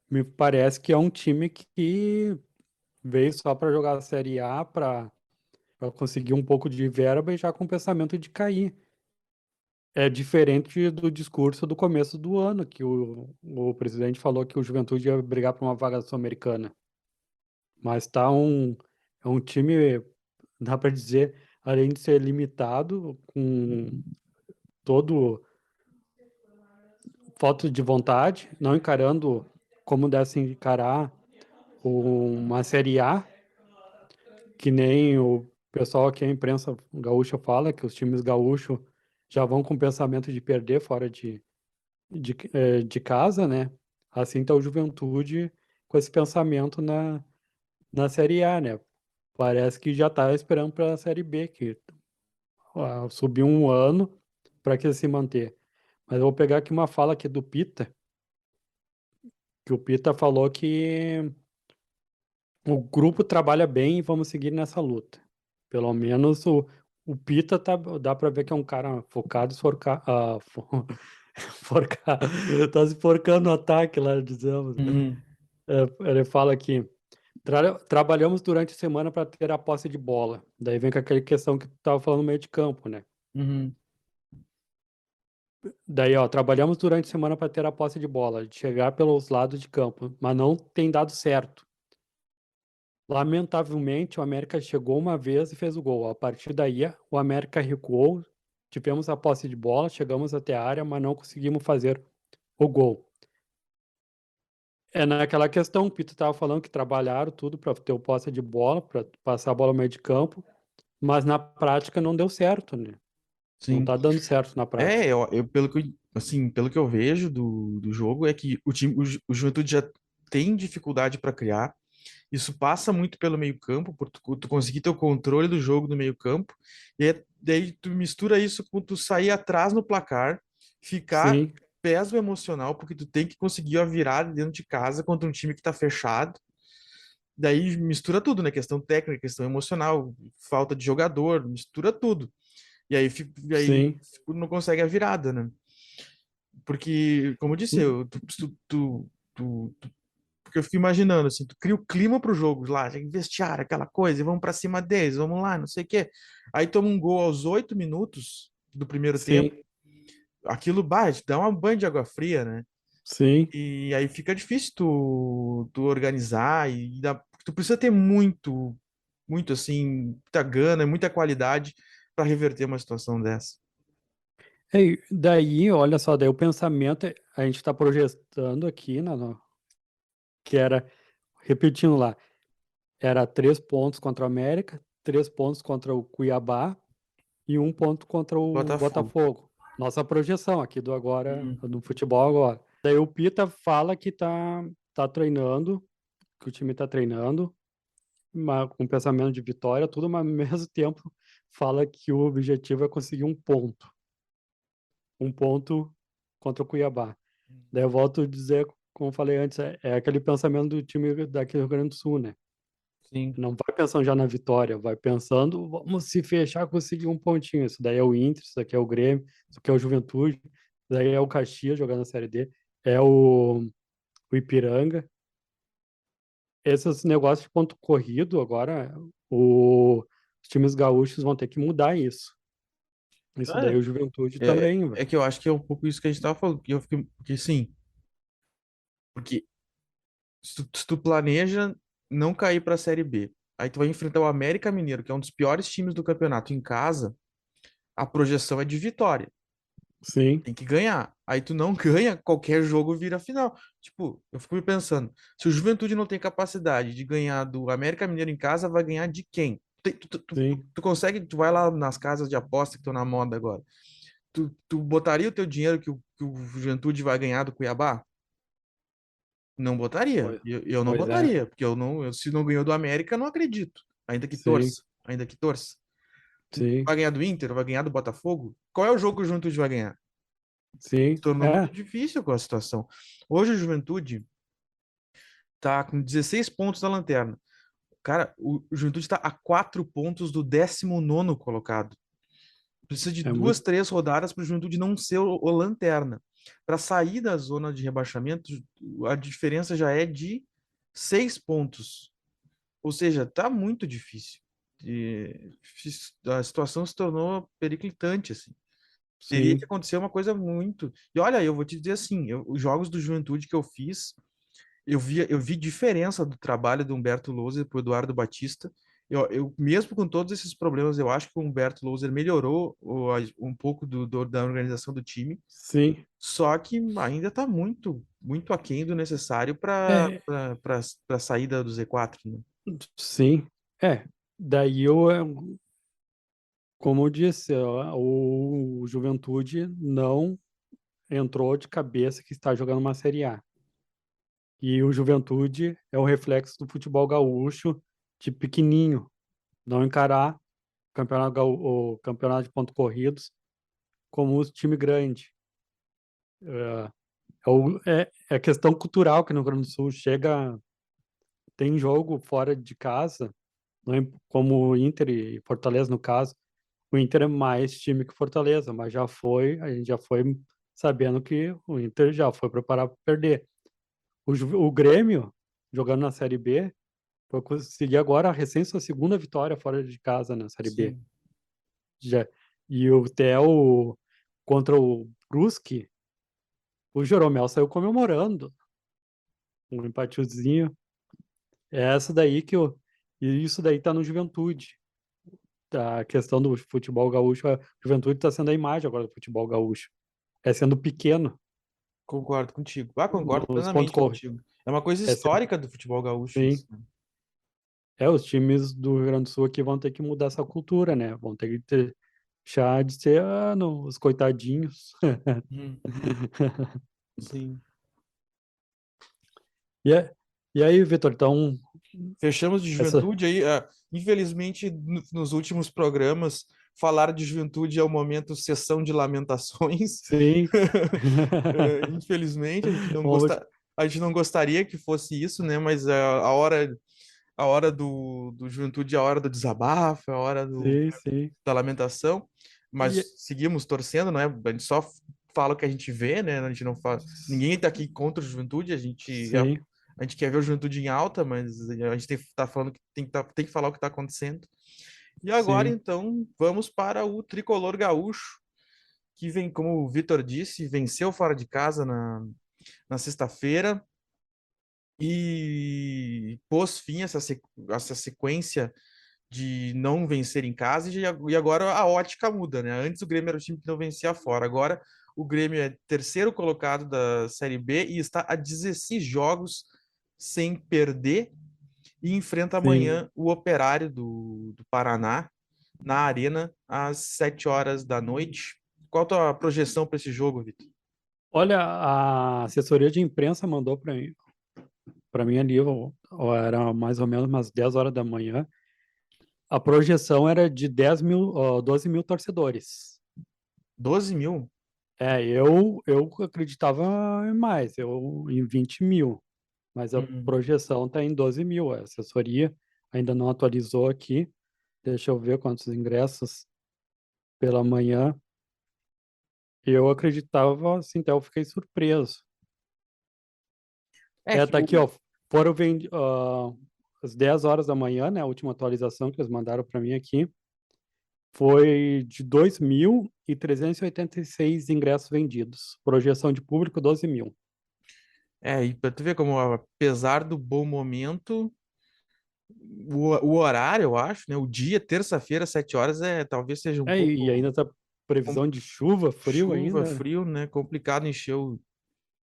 me parece que é um time que veio só para jogar a Série A, para conseguir um pouco de verba e já com o pensamento de cair. É diferente do discurso do começo do ano, que o presidente falou que o Juventude ia brigar por uma vaga sul-americana. Mas é um time, dá para dizer, além de ser limitado, com todo falta de vontade, não encarando como deve se encarar uma Série A, que nem o pessoal aqui, a imprensa gaúcha fala, que os times gaúchos já vão com o pensamento de perder fora de casa, né? Assim tá o Juventude com esse pensamento na Série A, né? Parece que já tá esperando para a Série B, que subiu um ano para que se manter. Mas eu vou pegar aqui uma fala aqui do Pita, que o Pita falou que o grupo trabalha bem e vamos seguir nessa luta. Pelo menos o Pita dá para ver que é um cara focado, tá se forcando no ataque lá, dizemos. Uhum. Ele fala aqui, trabalhamos durante a semana para ter a posse de bola. Daí vem com aquela questão que tu estava falando no meio de campo, né? Uhum. Daí, ó, trabalhamos durante a semana para ter a posse de bola, de chegar pelos lados de campo, mas não tem dado certo. Lamentavelmente, o América chegou uma vez e fez o gol. A partir daí, o América recuou, tivemos a posse de bola, chegamos até a área, mas não conseguimos fazer o gol. É naquela questão, o Pito estava falando que trabalharam tudo para ter o posse de bola, para passar a bola no meio de campo, mas na prática não deu certo, né? Não Sim. está dando certo na prática. Pelo que eu vejo do jogo, é que o Juventude já tem dificuldade para criar. Isso passa muito pelo meio-campo, por tu conseguir ter o controle do jogo no meio-campo. Daí tu mistura isso com tu sair atrás no placar, ficar Sim, pesa o emocional, porque tu tem que conseguir a virada dentro de casa contra um time que tá fechado. Daí mistura tudo, né? Questão técnica, questão emocional, falta de jogador, mistura tudo. E aí sim, não consegue a virada, né? Porque, como eu disse, porque eu fico imaginando assim, tu cria o clima pro jogo lá, vestiário, aquela coisa, e vamos para cima deles, vamos lá, não sei o quê. Aí toma um gol aos 8 minutos do primeiro tempo, sim, aquilo bate, dá uma banho de água fria, né? sim. E aí fica difícil tu organizar tu precisa ter muito assim, muita gana, muita qualidade para reverter uma situação dessa. E daí, olha só, daí o pensamento, a gente está projetando aqui, que era, repetindo lá, era 3 pontos contra o América, 3 pontos contra o Cuiabá e 1 ponto contra o Botafogo. Botafogo. Nossa projeção aqui do agora, Uhum. do futebol agora. Daí o Pita fala que tá treinando, que o time tá treinando, com pensamento de vitória, tudo, mas ao mesmo tempo fala que o objetivo é conseguir 1 ponto. 1 ponto contra o Cuiabá. Daí eu volto a dizer, como eu falei antes, é aquele pensamento do time daqui do Rio Grande do Sul, né? Sim. Não vai pensando já na vitória, vai pensando, vamos se fechar, conseguir 1 pontinho. Isso daí é o Inter, isso daqui é o Grêmio, isso aqui é o Juventude, isso daí é o Caxias jogando na Série D, é o Ipiranga. Esses negócios de ponto corrido agora, os times gaúchos vão ter que mudar isso. Isso daí o Juventude também, É que eu acho que é um pouco isso que a gente tava falando, porque sim, porque se tu planeja não cair para a Série B, aí tu vai enfrentar o América Mineiro, que é um dos piores times do campeonato em casa, a projeção é de vitória. Sim, Tem que ganhar. Aí tu não ganha, qualquer jogo vira final. Tipo, eu fico me pensando, se o Juventude não tem capacidade de ganhar do América Mineiro em casa, vai ganhar de quem? sim. Tu consegue, tu vai lá nas casas de aposta que estão na moda agora. Tu botaria o teu dinheiro que o Juventude vai ganhar do Cuiabá? Não botaria. Pois, Eu não pois é, botaria, porque se não ganhou do América, eu não acredito. Ainda que sim, torça. Ainda que torça. sim, Vai ganhar do Inter, vai ganhar do Botafogo? Qual é o jogo que o Juventude vai ganhar? Se sim. tornou muito É, difícil com a situação. Hoje o Juventude tá com 16 pontos na lanterna. Cara, o Juventude está a 4 pontos do 19º colocado. Precisa de é duas, muito, três rodadas para o Juventude não ser o lanterna. Para sair da zona de rebaixamento, a diferença já é de 6 pontos. Ou seja, tá muito difícil. E a situação se tornou periclitante, assim. Teria que sim, acontecer uma coisa muito. E olha, eu vou te dizer assim, os jogos do Juventude que eu fiz, eu vi diferença do trabalho do Humberto Louser para o Eduardo Batista. Mesmo com todos esses problemas, eu acho que o Humberto Louser melhorou um pouco da organização do time, sim. só que ainda está muito aquém do necessário para É, a saída do Z4, né? sim. É, daí como eu disse, ó, o Juventude não entrou de cabeça que está jogando uma Série A. E o Juventude é o reflexo do futebol gaúcho de pequenininho, não encarar o campeonato de pontos corridos como um time grande. É questão cultural que no Rio Grande do Sul chega, tem jogo fora de casa, não é como o Inter e Fortaleza no caso. O Inter é mais time que Fortaleza, mas a gente já foi sabendo que o Inter já foi preparado para perder. O Grêmio, jogando na Série B, foi conseguir agora recém sua segunda vitória fora de casa na Série B. Sim, Já, e o Theo contra o Brusque, o Jeromel saiu comemorando um empatezinho. É essa daí que eu. E isso daí tá no Juventude. A questão do futebol gaúcho, a Juventude está sendo a imagem agora do futebol gaúcho. É sendo pequeno concordo contigo. Ah, concordo nos pontos plenamente corridos. contigo. É uma coisa É sendo, histórica do futebol gaúcho sim. isso, né? Os times do Rio Grande do Sul aqui vão ter que mudar essa cultura, né? Vão ter que deixar de ser não, os coitadinhos. Hum, sim. E, e aí, Vitor, então, Fechamos de essa. juventude aí. Infelizmente, nos últimos programas, falar de juventude é o momento sessão de lamentações. Sim. Infelizmente, Vamos- a gente não gostaria que fosse isso, né? Mas a hora do juventude é a hora do desabafo, é a hora Sim, sim. da lamentação. E, Mas seguimos torcendo, né? A gente só fala o que a gente vê, né? A gente não fala. Ninguém tá aqui contra o juventude, sim, a gente quer ver o Juventude em alta, mas a gente tá falando que tem que falar o que está acontecendo. E agora, sim. então, vamos para o tricolor gaúcho, que vem, como o Vitor disse, venceu fora de casa na sexta-feira e pôs fim a essa sequência de não vencer em casa e agora a ótica muda, né? Antes o Grêmio era o time que não vencia fora, agora o Grêmio é terceiro colocado da Série B e está a 16 jogos sem perder e enfrenta Sim. amanhã o Operário do Paraná na Arena às 7 horas da noite. Qual a tua projeção para esse jogo, Vitor? Olha, a assessoria de imprensa mandou para mim ali, era mais ou menos umas 10 horas da manhã. A projeção era de 10 mil, 12 mil torcedores. 12.000? Eu acreditava em mais, em 20 mil, mas a Hum. projeção está em 12 mil. A assessoria ainda não atualizou aqui. Deixa eu ver quantos ingressos pela manhã. Eu acreditava, assim, até eu fiquei surpreso. É que Tá aqui, ó. Foram vendidos às 10 horas da manhã, né? A última atualização que eles mandaram para mim aqui. Foi de 2.386 ingressos vendidos. Projeção de público, 12 mil. e para tu ver como, apesar do bom momento, o horário, eu acho, né? O dia, terça-feira, 7 horas, talvez seja um E pouco. ainda está previsão de chuva, frio Chuva, ainda. frio, né? Complicado encher o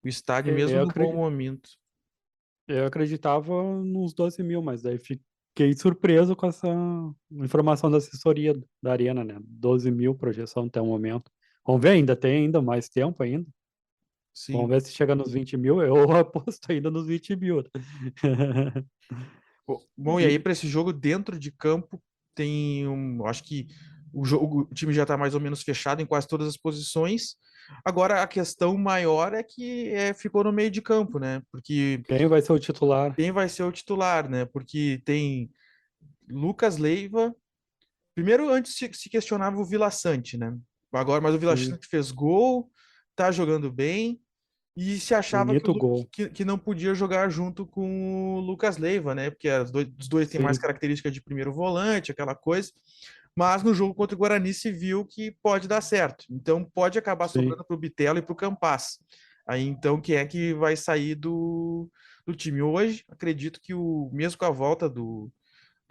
estádio mesmo Eu no bom acredito. momento. Eu acreditava nos 12 mil, mas daí fiquei surpreso com essa informação da assessoria da Arena, né? 12 mil projeção até o momento. Vamos ver, ainda tem ainda mais tempo ainda. Vamos Sim. ver se chega nos 20 mil. Eu aposto ainda nos 20 mil. Bom, e aí E para esse jogo dentro de campo tem acho que o time já está mais ou menos fechado em quase todas as posições. Agora a questão maior é que ficou no meio de campo, né? Porque quem vai ser o titular? quem vai ser o titular, né? Porque tem Lucas Leiva. Primeiro, antes se questionava o Vila Sante, né? Agora, mas o Vila Sim, Sante fez gol, tá jogando bem. E se achava que, bonito gol. que não podia jogar junto com o Lucas Leiva, né? Porque os dois têm mais Sim, características de primeiro volante, aquela coisa. Mas no jogo contra o Guarani se viu que pode dar certo. Então pode acabar sim, sobrando para o Bitelo e para o Campas. Aí então quem é que vai sair do time? Hoje, acredito que mesmo com a volta do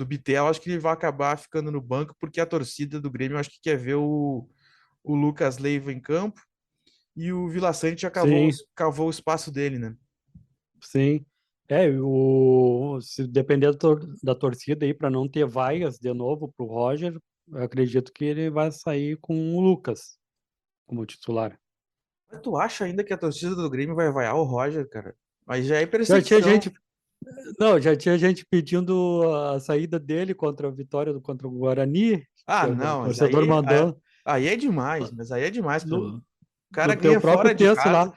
Bitelo, acho que ele vai acabar ficando no banco, porque a torcida do Grêmio acho que quer ver o Lucas Leiva em campo e o Vila Sante já sim, cavou o espaço dele, né? sim. Se depender da torcida aí para não ter vaias de novo pro Roger, eu acredito que ele vai sair com o Lucas como titular. Mas tu acha ainda que a torcida do Grêmio vai vaiar o Roger, cara? Mas já é Já tinha perseguição. gente, não, já tinha gente pedindo a saída dele contra a vitória contra o Guarani, Ah, o não, mas torcedor mandando aí é demais, mas aí é demais pra mim. no, O no cara teu ganha próprio fora de texto lá, casa,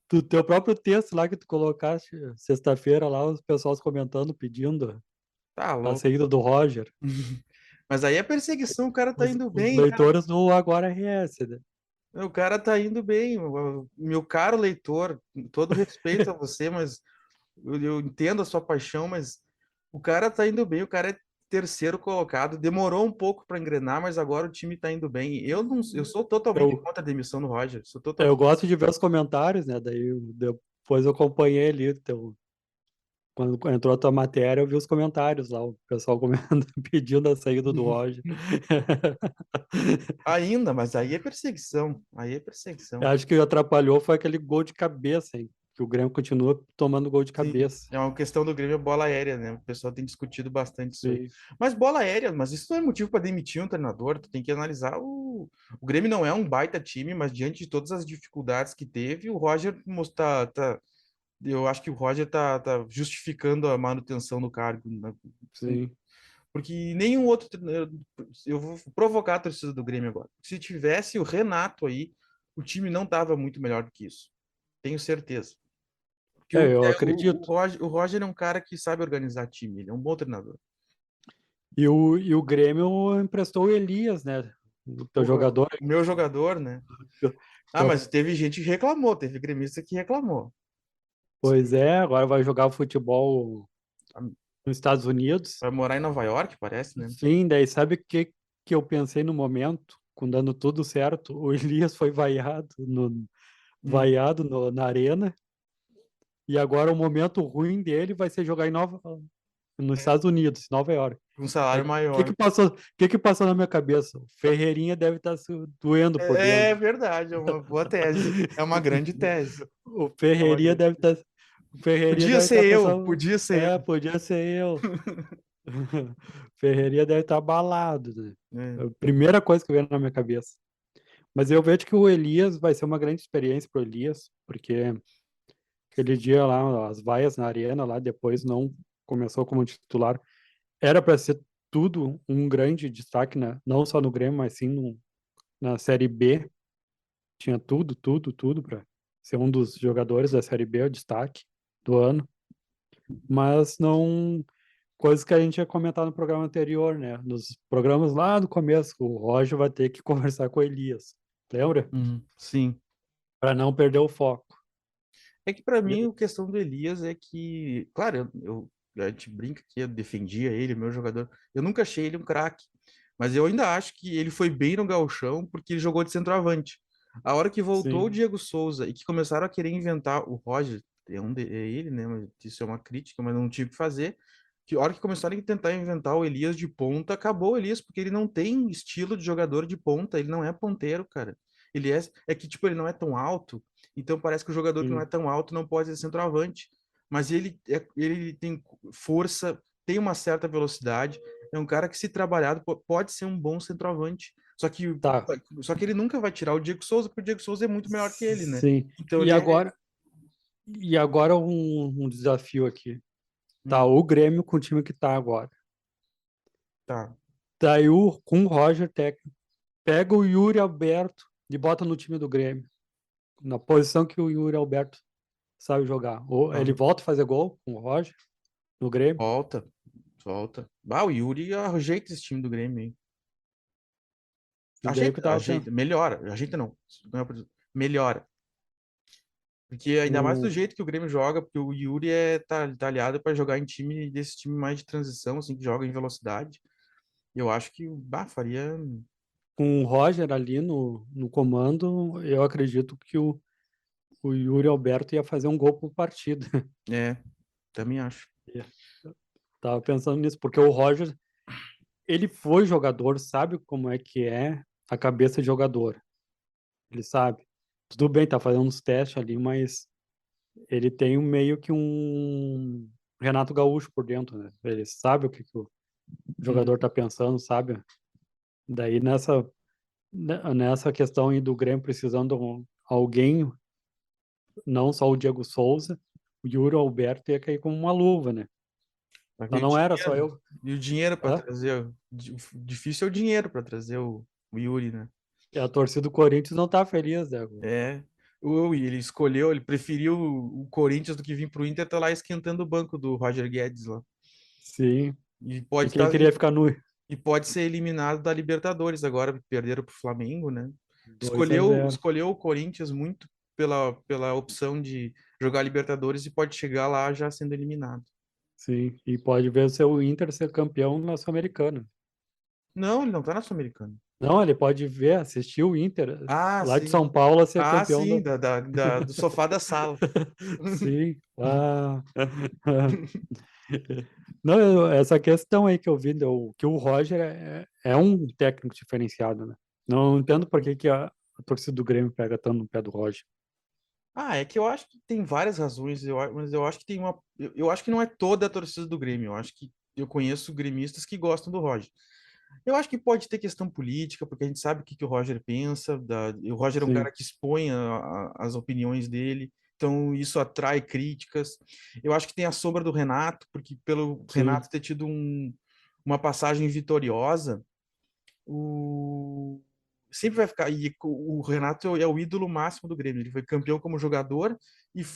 do teu próprio texto lá que tu colocaste sexta-feira lá, os pessoal comentando, pedindo tá a louco. saída do Roger. Mas aí é perseguição, o cara tá indo Os bem, cara. leitores do Agora RS, né? O cara tá indo bem. Meu caro leitor, com todo respeito a você, mas eu entendo a sua paixão, mas o cara tá indo bem, o cara é terceiro colocado, demorou um pouco para engrenar, mas agora o time tá indo bem. Eu não, eu sou totalmente Eu, contra a demissão do Roger, sou eu totalmente. gosto de ver os comentários, né? Daí depois eu acompanhei ali, quando entrou a tua matéria, eu vi os comentários lá, o pessoal comentando, pedindo a saída do Roger. Ainda, mas aí é perseguição, aí é Eu perseguição. acho que atrapalhou foi aquele gol de cabeça, hein? Que o Grêmio continua tomando gol de Sim, cabeça. é uma questão do Grêmio, bola aérea, né? O pessoal tem discutido bastante isso aí. Sim, Mas bola aérea, mas isso não é motivo para demitir um treinador. Tu tem que analisar o Grêmio não é um baita time, mas diante de todas as dificuldades que teve, o Roger eu acho que o Roger tá justificando a manutenção do cargo, né? sim. Porque nenhum outro eu vou provocar a torcida do Grêmio agora. Se tivesse o Renato aí, o time não tava muito melhor do que isso. Tenho certeza. Porque Eu acredito. O Roger é um cara que sabe organizar time, ele é um bom treinador. E o Grêmio emprestou o Elias, né? O teu jogador. O meu jogador, né? Ah, Teu- mas teve gente que reclamou, teve gremista que reclamou. Pois é, agora vai jogar futebol nos Estados Unidos. Vai morar em Nova York, parece, né? Sim, daí sabe o que eu pensei no momento, com dando tudo certo? O Elias foi Hum. na arena, e agora o momento ruim dele vai ser jogar nos Estados Unidos, Nova York. Um Aí, salário o que maior. que passou, que passou na minha cabeça? O Ferreirinha deve estar se doendo por É dentro. verdade, é uma boa tese. É uma grande tese. O É uma Ferreirinha grande... deve estar, o Ferreirinha Podia deve ser estar eu, pensando, podia ser eu. podia ser eu. Ferreirinha deve estar abalado, né? É. É a primeira coisa que veio na minha cabeça. Mas eu vejo que o Elias vai ser uma grande experiência para o Elias, porque aquele dia lá, as vaias na arena lá, depois não começou como titular. Era para ser tudo um grande destaque, né? Não só no Grêmio, mas sim na Série B. Tinha tudo para ser um dos jogadores da Série B, o destaque do ano. Mas não. Coisas que a gente ia comentar no programa anterior, né? Nos programas lá do começo, o Roger vai ter que conversar com o Elias. Lembra? Sim. Para não perder o foco. É que para mim E- a questão do Elias é que, claro, a gente brinca que eu defendia ele, meu jogador. Eu nunca achei ele um craque, mas eu ainda acho que ele foi bem no gauchão porque ele jogou de centroavante. A hora que voltou o Sim, Diego Souza e que começaram a querer inventar o Roger, é ele, né? Mas isso é uma crítica, mas não tive o que fazer. Que a hora que começaram a tentar inventar o Elias de ponta, acabou o Elias, porque ele não tem estilo de jogador de ponta, ele não é ponteiro, cara. Ele é que, tipo, ele não é tão alto, então parece que o jogador que não é Sim, tão alto não pode ser centroavante. Mas ele tem força, tem uma certa velocidade, é um cara que, se trabalhado, pode ser um bom centroavante. tá. Só que ele nunca vai tirar o Diego Souza, porque o Diego Souza é muito melhor que ele, né? Sim. Então ele é. E agora um desafio aqui. Tá, Hum, o Grêmio com o time que tá agora. tá. Daí com o Roger técnico. Pega o Yuri Alberto e bota no time do Grêmio. Na posição que o Yuri Alberto sabe jogar. Ou ele Tá. volta a fazer gol com o Roger no Grêmio. Volta, volta. Ah, o Yuri ajeita esse time do Grêmio aí. E daí o que eu Ajeita, tava ajeita, pensando. melhora. Ajeita não. Não é melhora. Porque ainda mais do O, jeito que o Grêmio joga, porque o Yuri tá aliado para jogar em time desse time mais de transição, assim, que joga em velocidade. Eu acho que faria. com o Roger ali no comando, eu acredito que o Yuri Alberto ia fazer um gol por partida. É, também acho. Tava pensando nisso, porque o Roger, ele foi jogador, sabe como é a cabeça de jogador. Ele sabe. Tudo bem, tá fazendo uns testes ali, mas ele tem meio que um Renato Gaúcho por dentro, né? Ele sabe o que, que o jogador Uhum. tá pensando, sabe? Daí nessa questão aí do Grêmio precisando de alguém, não só o Diego Souza, o Yuri Alberto ia cair como uma luva, né? Só que Então não era só eu. e o dinheiro para Hã? trazer. O difícil é o dinheiro para trazer o Yuri, né? E a torcida do Corinthians não tá feliz, né? É. Ele escolheu, ele preferiu o Corinthians do que vir pro Inter, tá lá esquentando o banco do Roger Guedes lá. Sim. E E pode quem estar queria ficar no e pode ser eliminado da Libertadores agora, perderam pro Flamengo, né? 2 a 0. Escolheu o Corinthians muito pela opção de jogar Libertadores e pode chegar lá já sendo eliminado. Sim. E pode ver o seu Inter ser campeão na Sul-Americana. Não, ele não tá na Sul-Americana. Não, ele pode ver, assistir o Inter Ah, lá de sim. São Paulo ser Ah, campeão sim, da. do sofá da sala. Sim. Ah. Não, essa questão aí que eu vi, que o Roger é um técnico diferenciado, né? Não entendo por que a torcida do Grêmio pega tanto no pé do Roger. Ah, é que eu acho que tem várias razões, mas eu acho que tem uma. Eu acho que não é toda a torcida do Grêmio. Eu acho que eu conheço gremistas que gostam do Roger. Eu acho que pode ter questão política, porque a gente sabe o que o Roger pensa. E o Roger é um cara Sim, que expõe as opiniões dele, então isso atrai críticas. Eu acho que tem a sombra do Renato, porque pelo sim. Renato ter tido uma passagem vitoriosa, o sempre vai ficar. E o Renato é o ídolo máximo do Grêmio. Ele foi campeão como jogador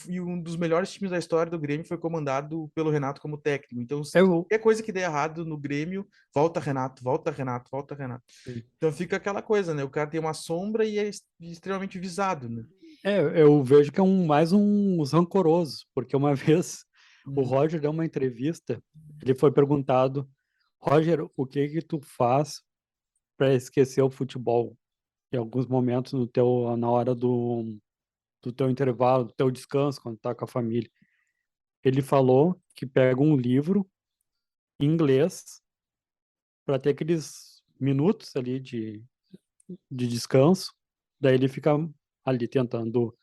e um dos melhores times da história do Grêmio foi comandado pelo Renato como técnico. Então, Eu, qualquer coisa que der errado no Grêmio, volta Renato, volta Renato, volta Renato. sim. Então fica aquela coisa, né? O cara tem uma sombra e é extremamente visado, né? Eu vejo que é mais uns rancorosos, porque uma vez o Uhum. Roger deu uma entrevista, ele foi perguntado, Roger, o que que tu faz para esquecer o futebol em alguns momentos na hora do teu intervalo, do teu descanso, quando tá com a família? Ele falou que pega um livro em inglês para ter aqueles minutos ali de descanso, daí ele fica ali tentando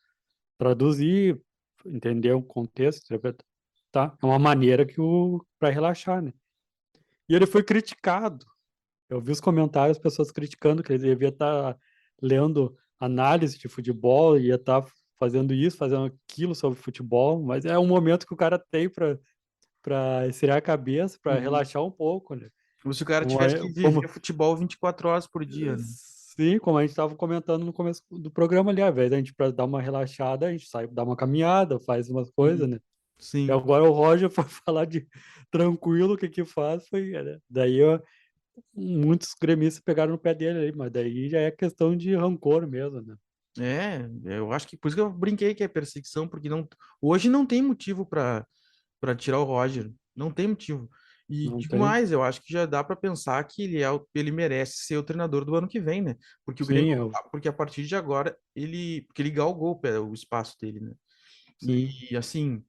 traduzir, entender o contexto, interpretar, tá? É uma maneira que o para relaxar, né? E ele foi criticado. Eu vi os comentários, pessoas criticando que ele devia estar lendo análise de futebol, ia estar fazendo isso, fazendo aquilo sobre futebol, mas é um momento que o cara tem para esfriar a cabeça, para Uhum. relaxar um pouco, né? Como se o cara Como, tivesse que viver como futebol 24 horas por dia, né? sim, como a gente estava comentando no começo do programa ali, ao invés da gente para dar uma relaxada, a gente sai, dá uma caminhada, faz umas coisas, Uhum. né? E Sim. agora o Roger foi falar de tranquilo, o que que faz foi, né? Daí muitos gremistas pegaram no pé dele aí, mas daí já é questão de rancor mesmo, né? É, eu acho que por isso que eu brinquei que é perseguição, porque hoje não tem motivo para tirar o Roger, não tem motivo. E Não digo tem? mais, eu acho que já dá para pensar que ele merece ser o treinador do ano que vem, né? Porque o Grêmio, Sim, porque a partir de agora porque ele galgou o espaço dele, né? sim. E assim,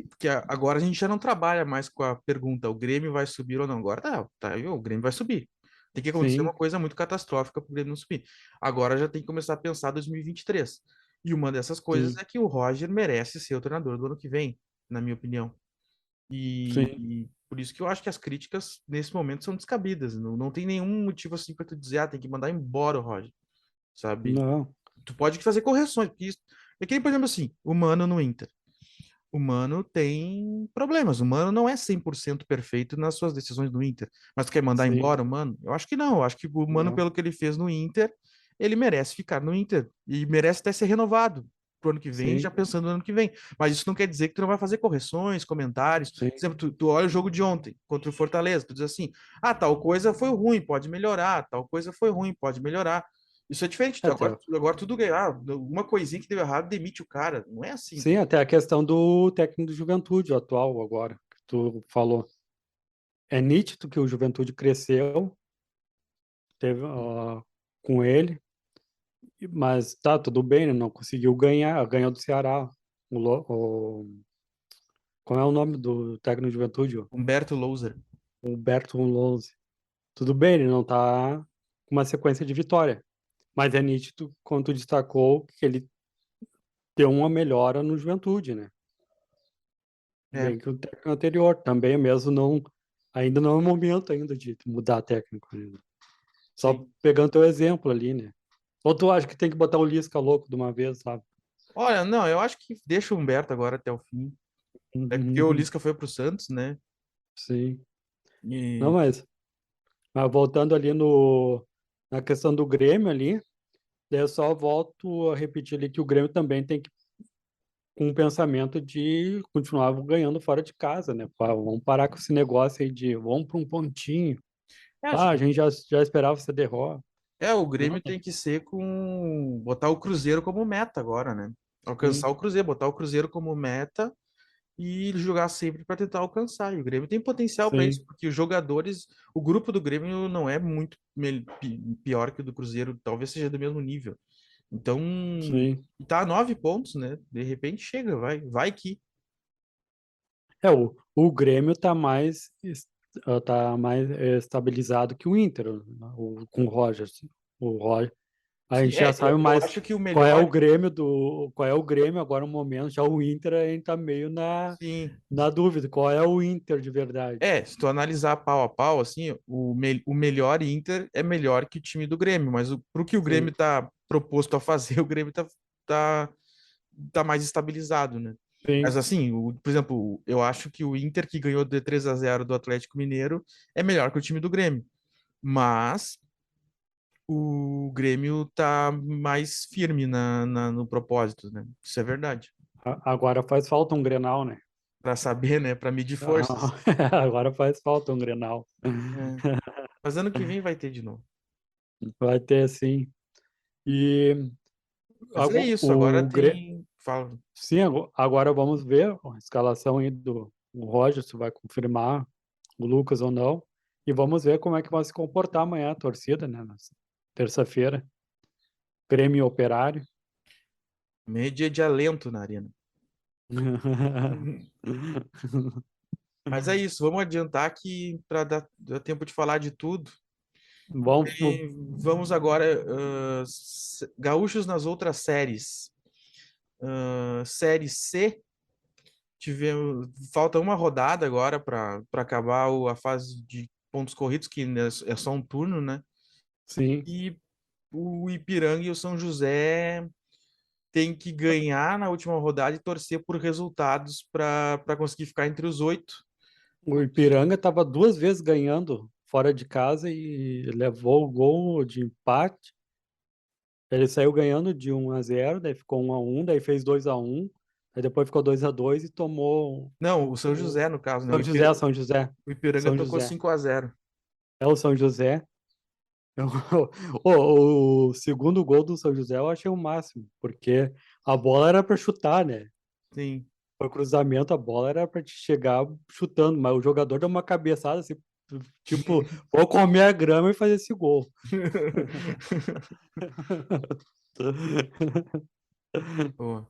Porque agora a gente já não trabalha mais com a pergunta, o Grêmio vai subir ou não? Agora tá, o Grêmio vai subir. Tem que acontecer uma Sim, coisa muito catastrófica para o Grêmio não subir. Agora já tem que começar a pensar 2023. E 23. E uma dessas coisas sim, é que o Roger merece ser o treinador do ano que vem, na minha opinião. sim. E por isso que eu acho que as críticas nesse momento são descabidas. Não tem nenhum motivo assim para tu dizer, tem que mandar embora o Roger, sabe? Não, Tu pode fazer correções, porque isso... É que, por exemplo, assim, o Mano no Inter. O Mano tem problemas. O Mano não é 100% perfeito nas suas decisões no Inter. Mas tu quer mandar sim, embora o Mano? Eu acho que não. Eu acho que o Mano, não, pelo que ele fez no Inter, ele merece ficar no Inter. E merece até ser renovado pro ano que vem, já sim, pensando no ano que vem. Mas isso não quer dizer que tu não vai fazer correções, comentários. Por sim. exemplo, tu olha o jogo de ontem contra o Fortaleza, tu diz assim: tal coisa foi ruim, pode melhorar, tal coisa foi ruim, pode melhorar. Isso é diferente. Até, Agora tudo ganhar. Uma coisinha que deu errado, demite o cara. Não é assim. sim, até a questão do técnico do Juventude, o atual agora, que tu falou. É nítido que o Juventude cresceu, teve com ele, mas tá tudo bem, né? Não conseguiu ganhar, ganhou do Ceará. Qual é o nome do técnico do Juventude? Humberto Louser. O Humberto Lousa. Tudo bem, ele não tá com uma sequência de vitória, mas é nítido, quando tu destacou, que ele deu uma melhora no Juventude, né? É, Bem que o técnico anterior também, mesmo não, ainda não é o momento ainda de mudar técnico ainda. Só sim. pegando teu exemplo ali, né? Ou tu acha que tem que botar o Lisca louco de uma vez, sabe? Olha, não, eu acho que deixa o Humberto agora até o fim. É porque o Uhum. Lisca foi pro Santos, né? Sim. Não, E mas voltando ali no, na questão do Grêmio ali, daí eu só volto a repetir ali que o Grêmio também tem que com o pensamento de continuar ganhando fora de casa, né? Vamos parar com esse negócio aí de vamos para um pontinho. acho Ah, a que gente já esperava essa derrota. o Não, Grêmio tem que ser com botar o Cruzeiro como meta agora, né? Alcançar sim, o Cruzeiro, botar o Cruzeiro como meta e jogar sempre para tentar alcançar. E o Grêmio tem potencial para isso, sim, porque os jogadores, o grupo do Grêmio não é muito pior que o do Cruzeiro, talvez seja do mesmo nível. Então, sim. tá a 9 pontos, né? De repente chega, vai que. É, o Grêmio tá mais estabilizado que o Inter, com o Roger. Assim. O Roger. A Sim, gente já sabe eu mais acho que o qual é o melhor, Grêmio qual é o Grêmio agora no momento. Já o Inter a gente tá meio sim. na dúvida. Qual é o Inter de verdade? Se tu analisar pau a pau, assim, o melhor Inter é melhor que o time do Grêmio, mas pro que o Grêmio Sim, tá proposto a fazer, o Grêmio tá, tá mais estabilizado, né? Mas sim. assim, por exemplo, eu acho que o Inter que ganhou de 3-0 do Atlético Mineiro é melhor que o time do Grêmio. Mas o Grêmio tá mais firme no propósito, né? Isso é verdade. Agora faz falta um Grenal, né? Para saber, né? Para medir forças. Ah, agora faz falta um Grenal. É. Mas ano que vem vai ter de novo. Vai ter sim. E Mas é isso, agora o tem. Fala. sim, agora vamos ver a escalação aí do o Roger, se vai confirmar o Lucas ou não. E vamos ver como é que vai se comportar amanhã a torcida, né? Na terça-feira. Grêmio e Operário. Meio dia de alento na arena. Mas é isso, vamos adiantar que para dar tempo de falar de tudo. Vamos, E vamos agora, gaúchos nas outras séries. Série C, tivemos, falta uma rodada agora para acabar a fase de pontos corridos, que é só um turno, né? sim. E o Ipiranga e o São José têm que ganhar na última rodada e torcer por resultados para conseguir ficar entre os 8. O Ipiranga estava duas vezes ganhando fora de casa e levou o gol de empate. Ele saiu ganhando de 1-0, daí ficou 1-1, daí fez 2-1, aí depois ficou 2-2 e tomou Não, o São o José, no caso, né? São José, São José, O Ipiranga São tocou José. 5-0. É o São José. O segundo gol do São José eu achei o máximo, porque a bola era para chutar, né? Sim. O cruzamento, a bola era para te chegar chutando, mas o jogador deu uma cabeçada assim, tipo, vou comer a grama e fazer esse gol. Boa.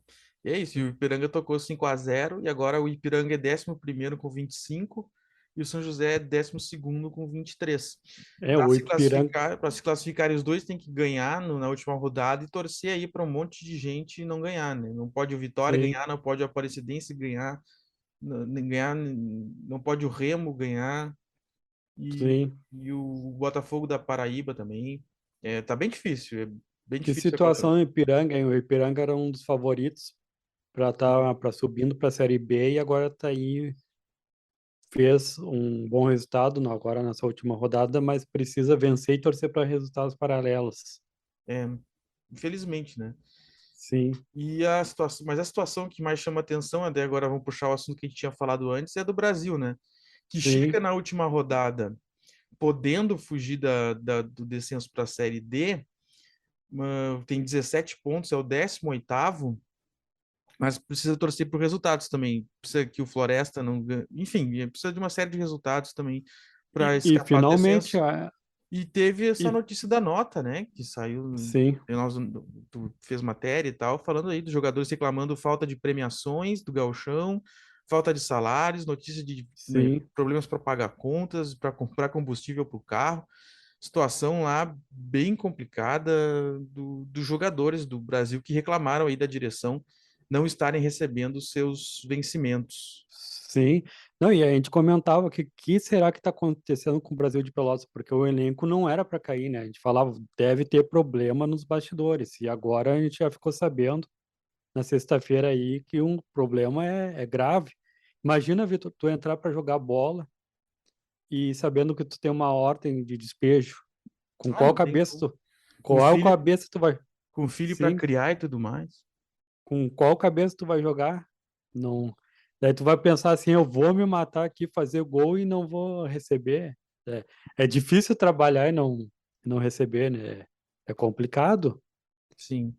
é isso, e o Ipiranga tocou 5-0 e agora o Ipiranga é 11º com 25 e o São José é 12º com 23. O Ipiranga, Para se classificar, os dois têm que ganhar na última rodada e torcer aí para um monte de gente não ganhar, né? Não pode o Vitória sim, ganhar, não pode o Aparecidense ganhar, nem ganhar, não pode o Remo ganhar e, sim. e o Botafogo da Paraíba também. É, tá bem Que difícil acompanhar. situação no Ipiranga, hein? O Ipiranga era um dos favoritos para estar para subindo para a Série B e agora está aí, fez um bom resultado agora nessa última rodada, mas precisa vencer e torcer para resultados paralelos. É, infelizmente, né? Sim, Mas a situação que mais chama atenção, até agora vamos puxar o assunto que a gente tinha falado antes, é do Brasil, né? Que chega sim. na última rodada podendo fugir do descenso para a Série D, tem 17 pontos, é o 18º, mas precisa torcer por resultados também. Precisa que o Floresta não ganhe. Enfim, precisa de uma série de resultados também para E escapar do finalmente, descenso. E teve essa e, notícia da nota, né? Que saiu. sim, Nós, tu fez matéria e tal, falando aí dos jogadores reclamando falta de premiações do gauchão, falta de salários, notícia de, né, sim. problemas para pagar contas, para comprar combustível para o carro. Situação lá bem complicada dos jogadores do Brasil que reclamaram aí da direção não estarem recebendo seus vencimentos. Sim. Não, e a gente comentava que será que está acontecendo com o Brasil de Pelotas, porque o elenco não era para cair, né? A gente falava, deve ter problema nos bastidores. E agora a gente já ficou sabendo na sexta-feira aí que um problema é grave. Imagina, Vitor, tu entrar para jogar bola e sabendo que tu tem uma ordem de despejo. Com Ah, qual não tem cabeça como. tu, Com qual filho, cabeça tu vai? com filho para Sim, criar e tudo mais. com qual cabeça tu vai jogar? Não. Daí tu vai pensar assim, eu vou me matar aqui, fazer gol e não vou receber. É difícil trabalhar e não receber, né? É complicado. Sim.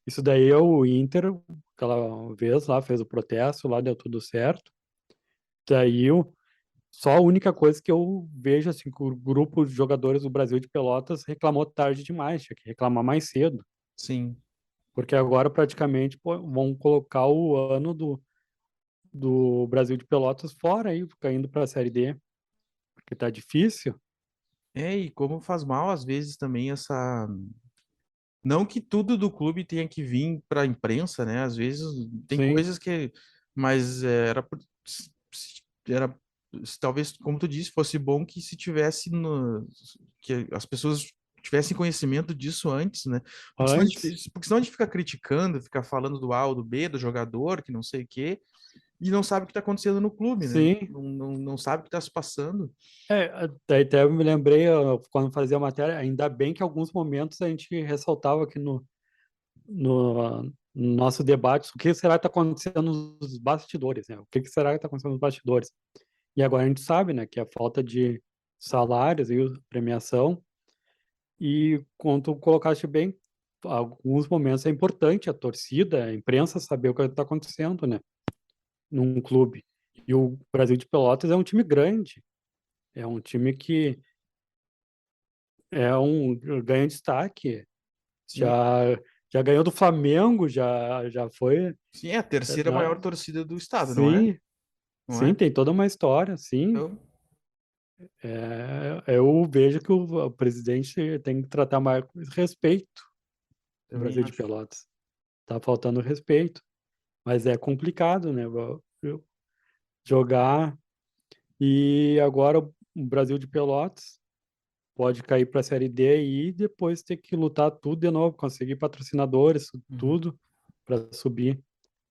Isso daí é o Inter, aquela vez lá, fez o protesto, lá deu tudo certo. Daí só a única coisa que eu vejo assim, que o grupo de jogadores do Brasil de Pelotas reclamou tarde demais, tinha que reclamar mais cedo. Sim. Porque agora praticamente pô, vão colocar o ano do Brasil de Pelotas fora aí, caindo para a Série D, porque tá difícil. É, e como faz mal às vezes também essa. Não que tudo do clube tenha que vir para a imprensa, né? Às vezes tem Sim, coisas que. Mas era. Talvez, como tu disse, fosse bom que se tivesse. Que as pessoas tivessem conhecimento disso antes, né? antes, Porque senão a gente fica criticando, fica falando do A ou do B, do jogador, que não sei o quê, e não sabe o que está acontecendo no clube, né? sim. Não sabe o que está se passando. Daí até eu me lembrei, quando fazia a matéria, ainda bem que em alguns momentos a gente ressaltava aqui no nosso debate o que será que está acontecendo nos bastidores, né? O que será que está acontecendo nos bastidores? E agora a gente sabe, né, que a falta de salários e premiação. E como tu colocaste bem, alguns momentos é importante a torcida, a imprensa saber o que está acontecendo, né, num clube. E o Brasil de Pelotas é um time grande, é um time que ganha destaque, Sim, já já ganhou do Flamengo, já foi, sim, é a terceira né? maior torcida do estado, não é? Sim, Não sim, é? tem toda uma história, sim. Então, Eu vejo que o presidente tem que tratar mais com respeito o também Brasil de acho. Pelotas. Tá faltando respeito, mas é complicado, né? Jogar e agora o Brasil de Pelotas pode cair para a Série D e depois ter que lutar tudo de novo, conseguir patrocinadores, Uhum. tudo para subir.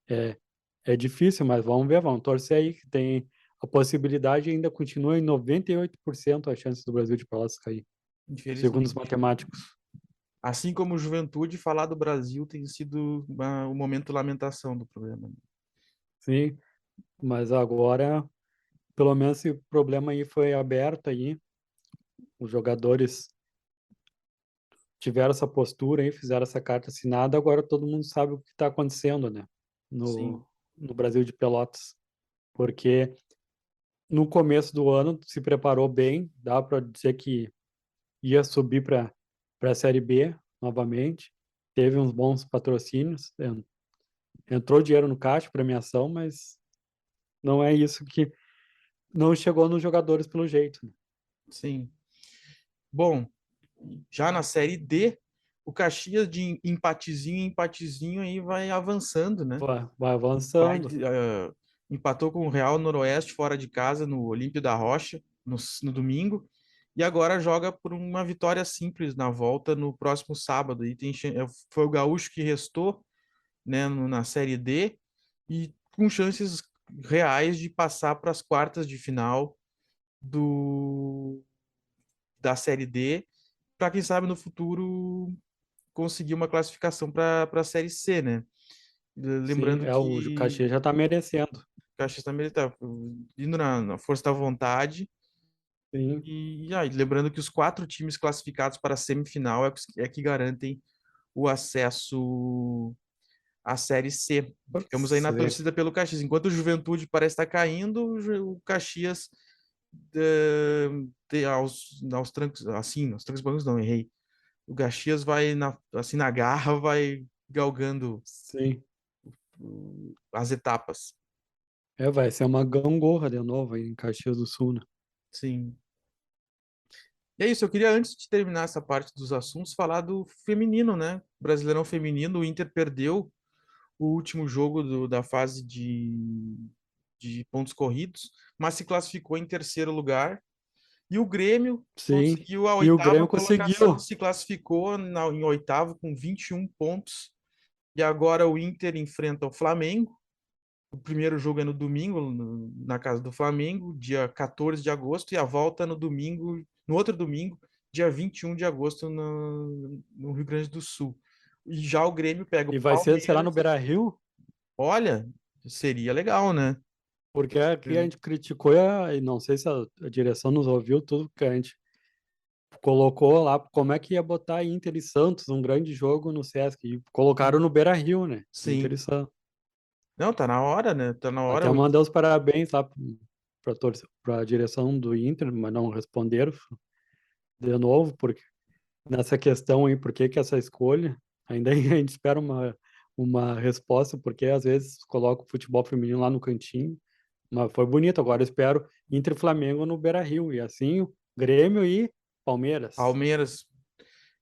É, é difícil, mas vamos ver, vamos torcer aí que tem a possibilidade ainda continua em 98% a chance do Brasil de Pelotas cair, segundo os Infelizmente. matemáticos. Assim como Juventude, falar do Brasil tem sido um momento de lamentação do programa. Sim, mas agora, pelo menos esse problema aí foi aberto aí, os jogadores tiveram essa postura aí, fizeram essa carta assinada, agora todo mundo sabe o que está acontecendo, né? Sim, No Brasil de Pelotas. Porque no começo do ano se preparou bem, dá para dizer que ia subir para a Série B novamente, teve uns bons patrocínios, entrou dinheiro no caixa, premiação, mas não é isso que não chegou nos jogadores pelo jeito. Né? Sim. Bom, já na Série D, o Caxias de empatezinho em empatezinho aí vai avançando, né? Vai avançando. Empatou com o Real Noroeste fora de casa no Olímpio da Rocha no domingo e agora joga por uma vitória simples na volta no próximo sábado. E foi o Gaúcho que restou, né, na Série D e com chances reais de passar para as quartas de final da Série D, para quem sabe no futuro conseguir uma classificação para a Série C, né? Sim, Lembrando o que Caxias já tá merecendo. o Caxias também está indo na força da vontade. Sim. E aí, lembrando que os 4 times classificados para a semifinal é que garantem o acesso à Série C. Ficamos aí na torcida pelo Caxias. Enquanto o Juventude parece estar caindo, o Caxias aos trancos, assim, aos trancos bancos não, errei. O Caxias vai assim na garra, vai galgando Sim. as etapas. Vai ser uma gangorra de novo aí em Caxias do Sul, né? Sim. E é isso, eu queria, antes de terminar essa parte dos assuntos, falar do feminino, né? Brasileirão feminino, o Inter perdeu o último jogo da fase de pontos corridos, mas se classificou em terceiro lugar. E o Grêmio Sim. conseguiu a E o oitava Grêmio colocação, conseguiu. se classificou em oitavo com 21 pontos. E agora o Inter enfrenta o Flamengo. O primeiro jogo é no domingo, na casa do Flamengo, dia 14 de agosto, e a volta no domingo, no outro domingo, dia 21 de agosto, no Rio Grande do Sul. E já o Grêmio pega o E vai ser, será no Palmeiras. Beira-Rio? Olha, seria legal, né? Porque aqui a gente criticou, e não sei se a direção nos ouviu, tudo que a gente colocou lá, como é que ia botar Inter e Santos, um grande jogo no Sesc, e colocaram no Beira-Rio, né? Inter e Sim. Santos. Não, tá na hora, né? Tá na hora. Até mandei os parabéns lá para a direção do Inter, mas não responderam de novo, porque nessa questão aí, por que que essa escolha? Ainda a gente espera uma resposta, porque às vezes coloca o futebol feminino lá no cantinho, mas foi bonito. Agora eu espero Inter e Flamengo no Beira-Rio, e assim o Grêmio e Palmeiras. Palmeiras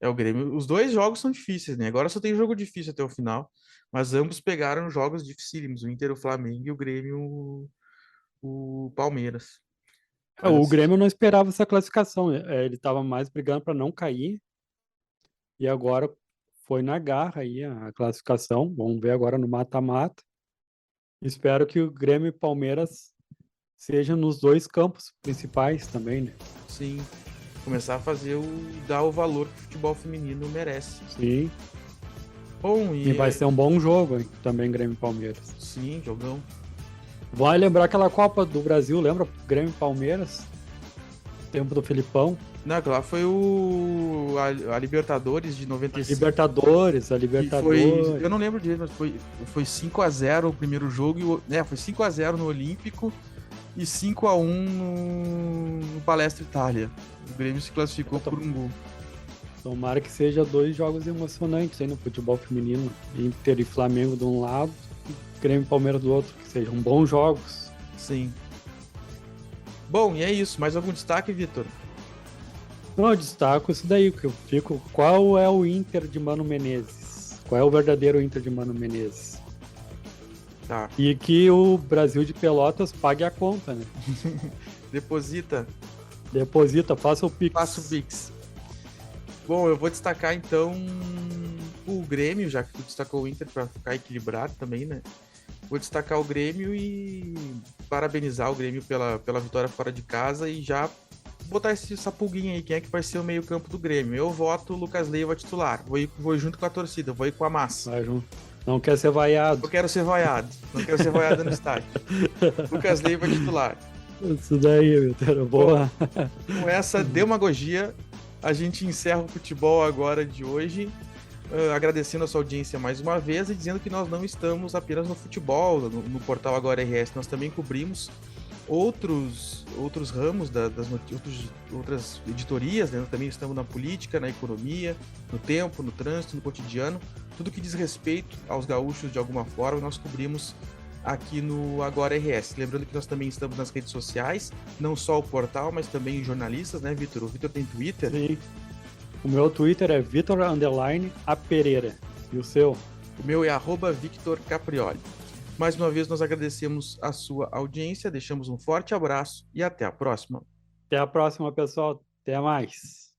é o Grêmio. Os dois jogos são difíceis, né? Agora só tem jogo difícil até o final, mas ambos pegaram jogos dificílimos, o Inter, o Flamengo e o Grêmio, o Palmeiras. O Mas, Grêmio não esperava essa classificação, ele estava mais brigando para não cair, e agora foi na garra aí a classificação. Vamos ver agora no mata-mata. Espero que o Grêmio e Palmeiras sejam nos dois campos principais também, né? sim, começar a dar o valor que o futebol feminino merece. Sim. Bom, E vai ser um bom jogo, hein? Também Grêmio e Palmeiras. Sim, jogão. Vai lembrar aquela Copa do Brasil, lembra? Grêmio e Palmeiras? Tempo do Felipão. Não, lá foi a Libertadores de 95. A Libertadores. Eu não lembro direito, mas foi 5-0 o primeiro jogo. Foi 5-0 no Olímpico e 5-1 no Palestra Itália. O Grêmio se classificou por um gol. Tomara que seja dois jogos emocionantes aí no futebol feminino. Inter e Flamengo de um lado e Grêmio e Palmeiras do outro. Que sejam bons jogos. Sim. Bom, e é isso. Mais algum destaque, Vitor? Não, eu destaco isso daí, que eu fico. Qual é o Inter de Mano Menezes? Qual é o verdadeiro Inter de Mano Menezes? Tá. E que o Brasil de Pelotas pague a conta, né? Deposita, faça o Pix. faça o Pix. Bom, eu vou destacar então o Grêmio, já que tu destacou o Inter para ficar equilibrado também, né? Vou destacar o Grêmio e parabenizar o Grêmio pela vitória fora de casa e já botar essa pulguinha aí, quem é que vai ser o meio campo do Grêmio. Eu voto o Lucas Leiva titular, vou junto com a torcida, vou ir com a massa. Vai junto. Não quer ser vaiado. Eu quero ser vaiado, não quero ser vaiado no estádio. Lucas Leiva titular. Isso daí, Vitor, boa. Com essa demagogia, a gente encerra o futebol agora de hoje, agradecendo a sua audiência mais uma vez e dizendo que nós não estamos apenas no futebol, no portal Agora RS, nós também cobrimos outros ramos outras editorias, né? Nós também estamos na política, na economia, no tempo, no trânsito, no cotidiano. Tudo que diz respeito aos gaúchos de alguma forma, nós cobrimos aqui no Agora RS. Lembrando que nós também estamos nas redes sociais, não só o portal, mas também jornalistas, né, Vitor? O Vitor tem Twitter? Sim. O meu Twitter é Vitor_A Pereira. E o seu? O meu é @Victor Caprioli. Mais uma vez, nós agradecemos a sua audiência, deixamos um forte abraço e até a próxima. Até a próxima, pessoal. Até mais.